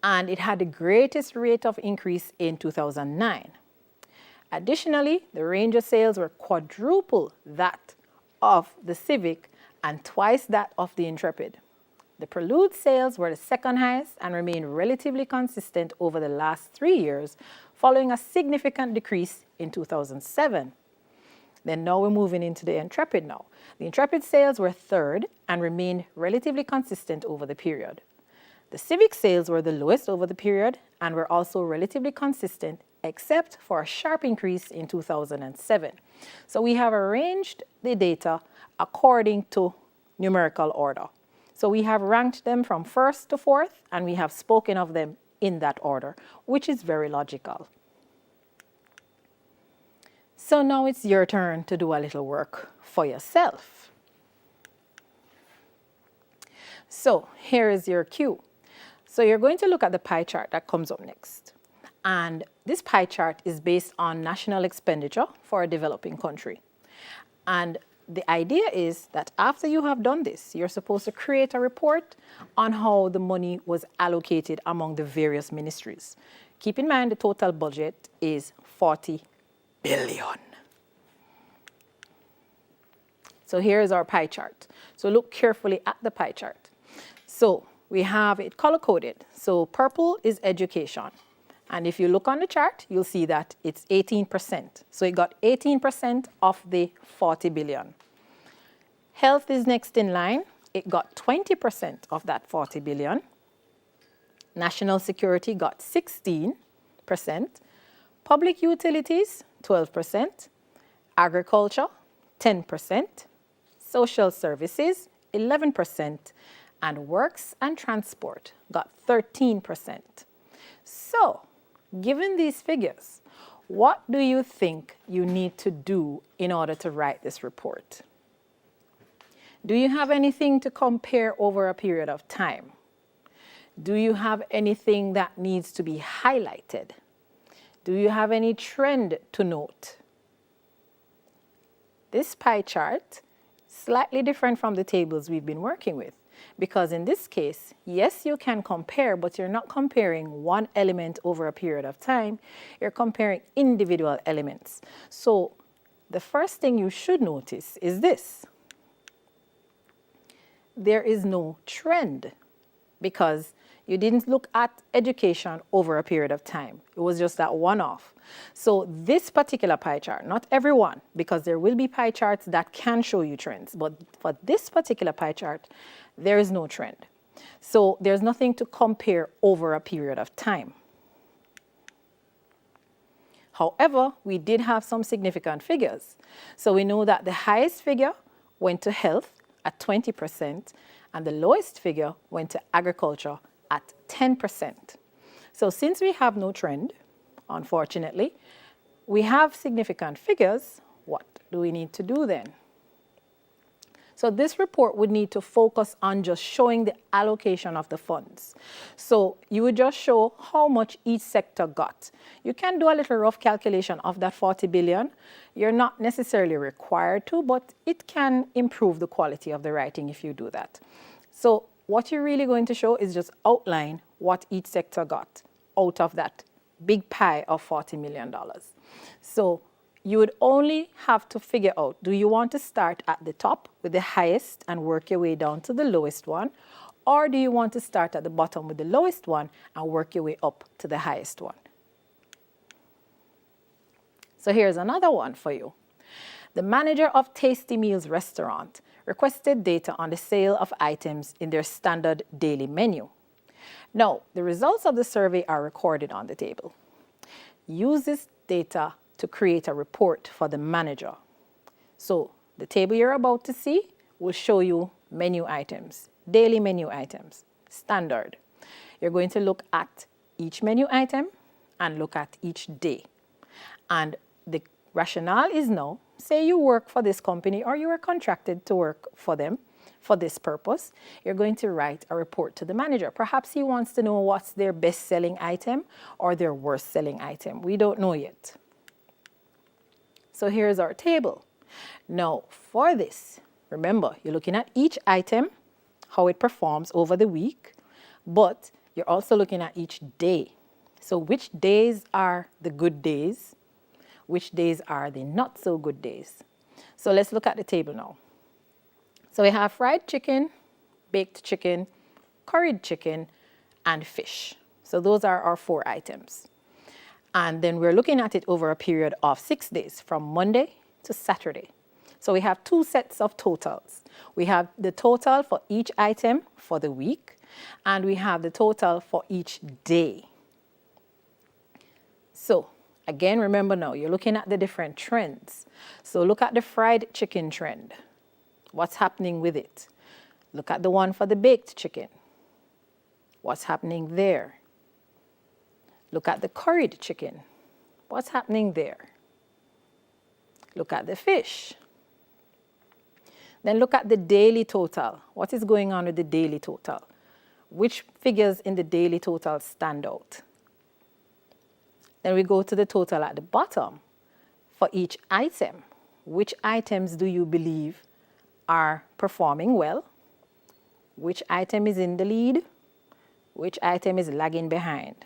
and it had the greatest rate of increase in 2009. Additionally, the Ranger sales were quadruple that of the Civic and twice that of the Intrepid. The Prelude sales were the second highest and remained relatively consistent over the last 3 years, following a significant decrease in 2007. Then now we're moving into the Intrepid now. The Intrepid sales were third and remained relatively consistent over the period. The Civic sales were the lowest over the period and were also relatively consistent, except for a sharp increase in 2007. So we have arranged the data according to numerical order. So we have ranked them from first to fourth, and we have spoken of them in that order, which is very logical. So now it's your turn to do a little work for yourself. So here is your cue. So you're going to look at the pie chart that comes up next. And this pie chart is based on national expenditure for a developing country. And the idea is that after you have done this, you're supposed to create a report on how the money was allocated among the various ministries. Keep in mind the total budget is 40 billion. So here is our pie chart. So look carefully at the pie chart. So we have it color-coded. So purple is education. And if you look on the chart, you'll see that it's 18%. So it got 18% of the 40 billion. Health is next in line. It got 20% of that 40 billion. National security got 16%. Public utilities, 12%. Agriculture, 10%. Social services, 11%. And works and transport got 13%. So, given these figures, what do you think you need to do in order to write this report? Do you have anything to compare over a period of time? Do you have anything that needs to be highlighted? Do you have any trend to note? This pie chart is slightly different from the tables we've been working with, because in this case, yes, you can compare, but you're not comparing one element over a period of time. You're comparing individual elements. So the first thing you should notice is this. There is no trend because you didn't look at education over a period of time. It was just that one-off. So this particular pie chart, not everyone, because there will be pie charts that can show you trends, but for this particular pie chart, there is no trend. So there's nothing to compare over a period of time. However, we did have some significant figures. So we know that the highest figure went to health at 20%, and the lowest figure went to agriculture at 10%. So since we have no trend, unfortunately, we have significant figures. What do we need to do then? So this report would need to focus on just showing the allocation of the funds. So you would just show how much each sector got. You can do a little rough calculation of that 40 billion. You're not necessarily required to, but it can improve the quality of the writing if you do that. So what you're really going to show is just outline what each sector got out of that big pie of $40 million. So you would only have to figure out, do you want to start at the top with the highest and work your way down to the lowest one? Or do you want to start at the bottom with the lowest one and work your way up to the highest one? So here's another one for you. The manager of Tasty Meals restaurant requested data on the sale of items in their standard daily menu. Now, the results of the survey are recorded on the table. Use this data to create a report for the manager. So the table you're about to see will show you menu items, daily menu items, standard. You're going to look at each menu item and look at each day. And the rationale is now, say you work for this company or you are contracted to work for them for this purpose, you're going to write a report to the manager. Perhaps he wants to know what's their best-selling item or their worst-selling item. We don't know yet. So here's our table. Now, for this, remember, you're looking at each item, how it performs over the week, but you're also looking at each day. So which days are the good days? Which days are the not so good days? So let's look at the table now. So we have fried chicken, baked chicken, curried chicken, and fish. So those are our 4 items. And then we're looking at it over a period of 6 days, from Monday to Saturday. So we have 2 sets of totals. We have the total for each item for the week, and we have the total for each day. So again, remember now, you're looking at the different trends. So look at the fried chicken trend. What's happening with it? Look at the one for the baked chicken. What's happening there? Look at the curried chicken. What's happening there? Look at the fish. Then look at the daily total. What is going on with the daily total? Which figures in the daily total stand out? Then we go to the total at the bottom for each item. Which items do you believe are performing well? Which item is in the lead? Which item is lagging behind?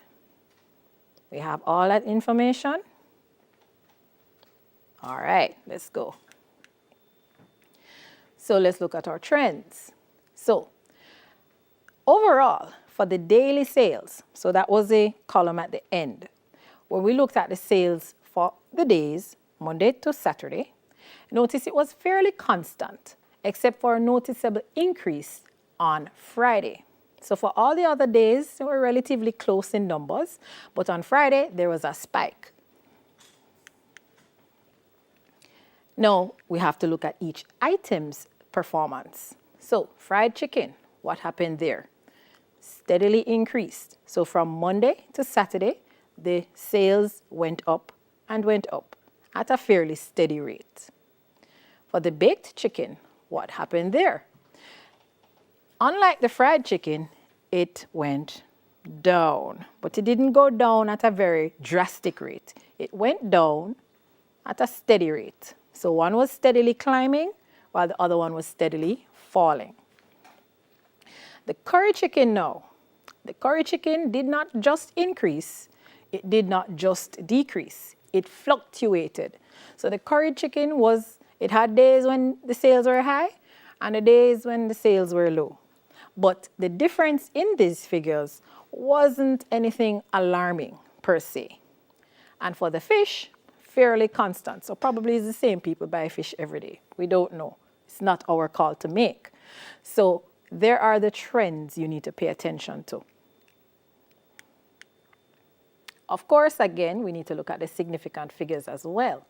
We have all that information. All right, let's go. So let's look at our trends. So overall, for the daily sales, so that was a column at the end, when we looked at the sales for the days, Monday to Saturday, notice it was fairly constant, except for a noticeable increase on Friday. So for all the other days, they were relatively close in numbers, but on Friday, there was a spike. Now, we have to look at each item's performance. So fried chicken, what happened there? Steadily increased. So from Monday to Saturday, the sales went up and went up at a fairly steady rate. For the baked chicken, what happened there? Unlike the fried chicken, it went down, but it didn't go down at a very drastic rate. It went down at a steady rate. So one was steadily climbing while the other one was steadily falling. The curry chicken now. The curry chicken did not just increase, it did not just decrease, it fluctuated. So the curry chicken it had days when the sales were high and the days when the sales were low. But the difference in these figures wasn't anything alarming per se. And for the fish, fairly constant. So probably it's the same people buy fish every day. We don't know. It's not our call to make. So there are the trends you need to pay attention to. Of course, again, we need to look at the significant figures as well.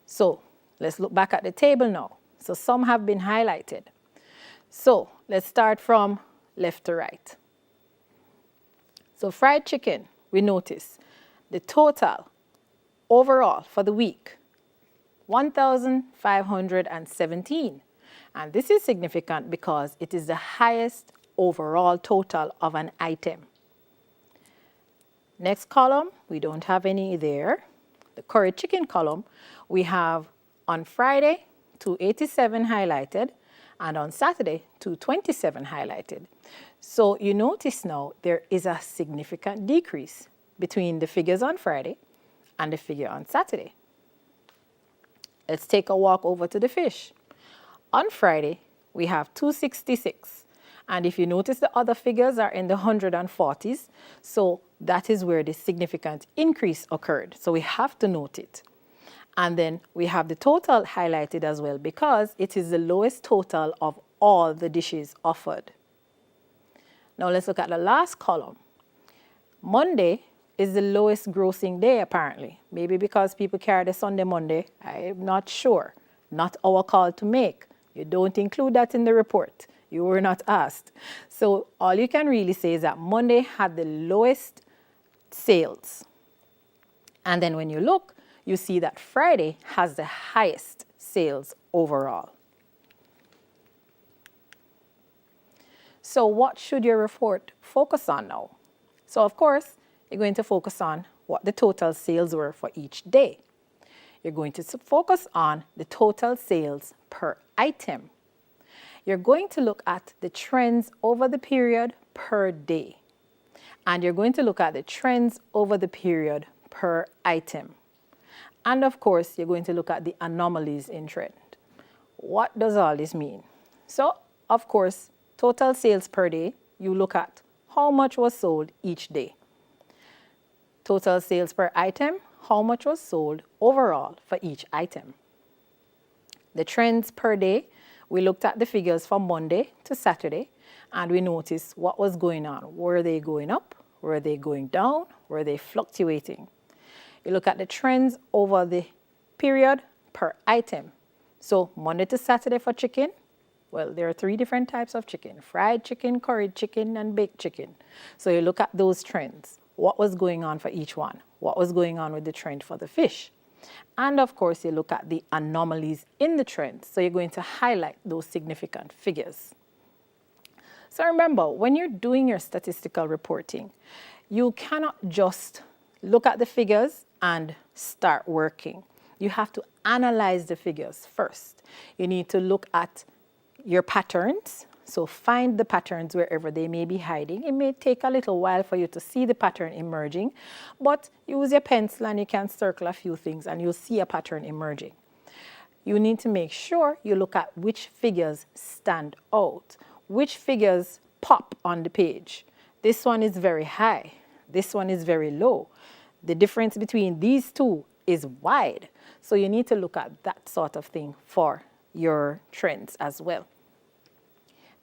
So let's look back at the table now. So some have been highlighted. So let's start from left to right. So fried chicken, we notice the total overall for the week, 1,517. And this is significant because it is the highest overall total of an item. Next column, we don't have any there. The curry chicken column, we have on Friday, 287 highlighted, and on Saturday, 227 highlighted. So you notice now there is a significant decrease between the figures on Friday and the figure on Saturday. Let's take a walk over to the fish. On Friday, we have 266. And if you notice, the other figures are in the 140s. So that is where the significant increase occurred. So we have to note it. And then we have the total highlighted as well because it is the lowest total of all the dishes offered. Now let's look at the last column. Monday is the lowest grossing day apparently. Maybe because people carry the Sunday Monday. I'm not sure. Not our call to make. You don't include that in the report. You were not asked. So all you can really say is that Monday had the lowest sales. And then when you look, you see that Friday has the highest sales overall. So what should your report focus on now? So of course, you're going to focus on what the total sales were for each day. You're going to focus on the total sales per item. You're going to look at the trends over the period per day. And you're going to look at the trends over the period per item. And of course, you're going to look at the anomalies in trend. What does all this mean? So, of course, total sales per day, you look at how much was sold each day. Total sales per item, how much was sold overall for each item. The trends per day, we looked at the figures from Monday to Saturday, and we noticed what was going on. Were they going up? Were they going down? Were they fluctuating? You look at the trends over the period per item. So Monday to Saturday for chicken, well, there are 3 different types of chicken: fried chicken, curried chicken, and baked chicken. So you look at those trends. What was going on for each one? What was going on with the trend for the fish? And of course, you look at the anomalies in the trend. So you're going to highlight those significant figures. So remember, when you're doing your statistical reporting, you cannot just look at the figures and start working. You have to analyze the figures first. You need to look at your patterns. So find the patterns wherever they may be hiding. It may take a little while for you to see the pattern emerging, but use your pencil and you can circle a few things and you'll see a pattern emerging. You need to make sure you look at which figures stand out, which figures pop on the page. This one is very high. This one is very low. The difference between these two is wide. So you need to look at that sort of thing for your trends as well.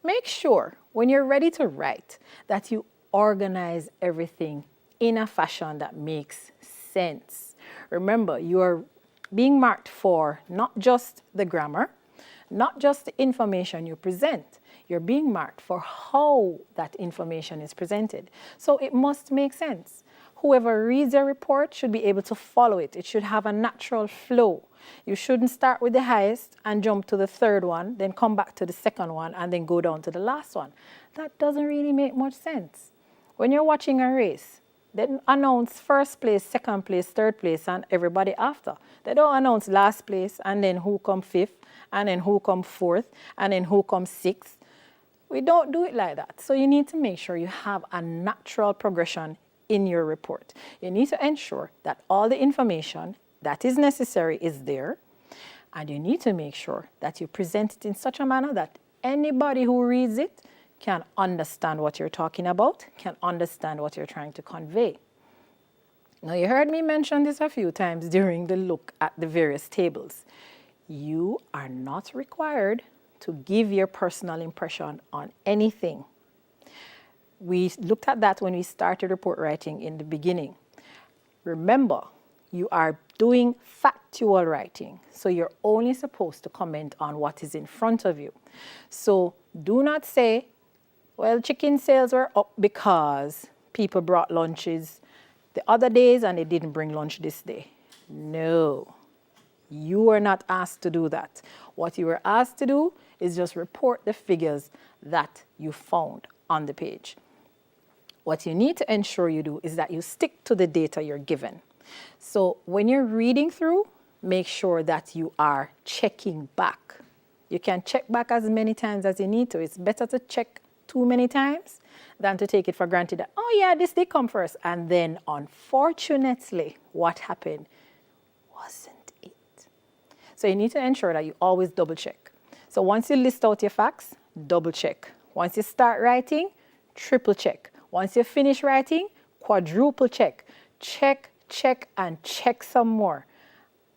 Make sure when you're ready to write that you organize everything in a fashion that makes sense. Remember, you are being marked for not just the grammar, not just the information you present. You're being marked for how that information is presented. So it must make sense. whoever reads your report should be able to follow it. It should have a natural flow. You shouldn't start with the highest and jump to the third one, then come back to the second one, and then go down to the last one. That doesn't really make much sense. When you're watching a race, they announce first place, second place, third place, and everybody after. They don't announce last place, and then who come fifth, and then who come fourth, and then who comes sixth. We don't do it like that. So you need to make sure you have a natural progression in your report. You need to ensure that all the information that is necessary is there, and you need to make sure that you present it in such a manner that anybody who reads it can understand what you're talking about, can understand what you're trying to convey. Now, you heard me mention this a few times during the look at the various tables. You are not required to give your personal impression on anything. We looked at that when we started report writing in the beginning. Remember, you are doing factual writing, so you're only supposed to comment on what is in front of you. So do not say, well, chicken sales were up because people brought lunches the other days and they didn't bring lunch this day. No, you are not asked to do that. What you were asked to do is just report the figures that you found on the page. What you need to ensure you do is that you stick to the data you're given. So when you're reading through, make sure that you are checking back. You can check back as many times as you need to. It's better to check too many times than to take it for granted that, oh yeah, this did come first. And then unfortunately, what happened wasn't it. So you need to ensure that you always double check. So once you list out your facts, double check. Once you start writing, triple check. Once you finish writing, quadruple check. Check, check, and check some more.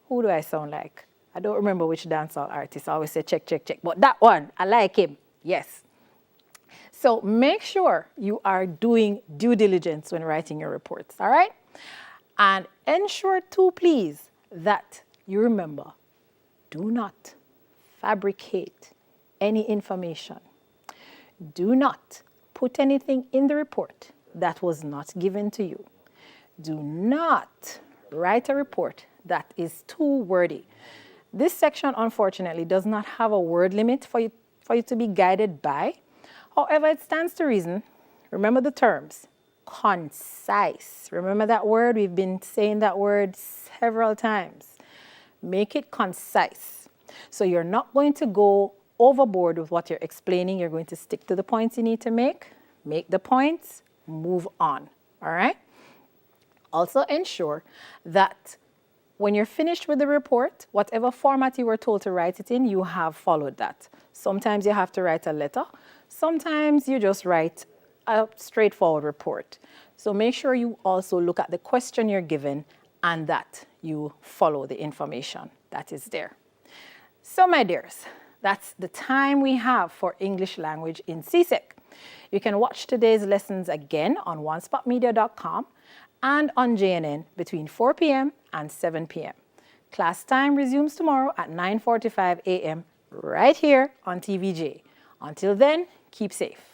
Who do I sound like? I don't remember which dancehall artist. I always say check, check, check. But that one, I like him. Yes. So make sure you are doing due diligence when writing your reports, all right? And ensure too, please, that you remember, do not fabricate any information. Do not put anything in the report that was not given to you. Do not write a report that is too wordy. This section, unfortunately, does not have a word limit for you to be guided by. However, it stands to reason. Remember the terms. Concise. Remember that word? We've been saying that word several times. Make it concise. So you're not going to go overboard with what you're explaining. You're going to stick to the points you need to make the points, move on. All right? Also ensure that when you're finished with the report, whatever format you were told to write it in, you have followed that. Sometimes you have to write a letter. Sometimes you just write a straightforward report. So make sure you also look at the question you're given and that you follow the information that is there. So my dears, that's the time we have for English language in CSEC. You can watch today's lessons again on onespotmedia.com and on JNN between 4 p.m. and 7 p.m. Class time resumes tomorrow at 9:45 a.m. right here on TVJ. Until then, keep safe.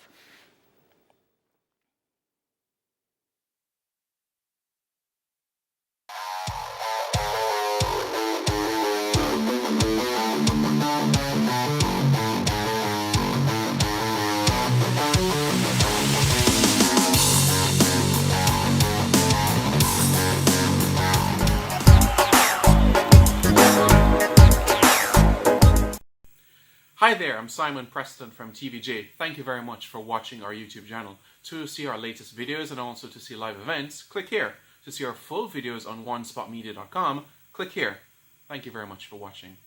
Hi there, I'm Simon Preston from TVJ. Thank you very much for watching our YouTube channel. To see our latest videos and also to see live events, click here. To see our full videos on onespotmedia.com, click here. Thank you very much for watching.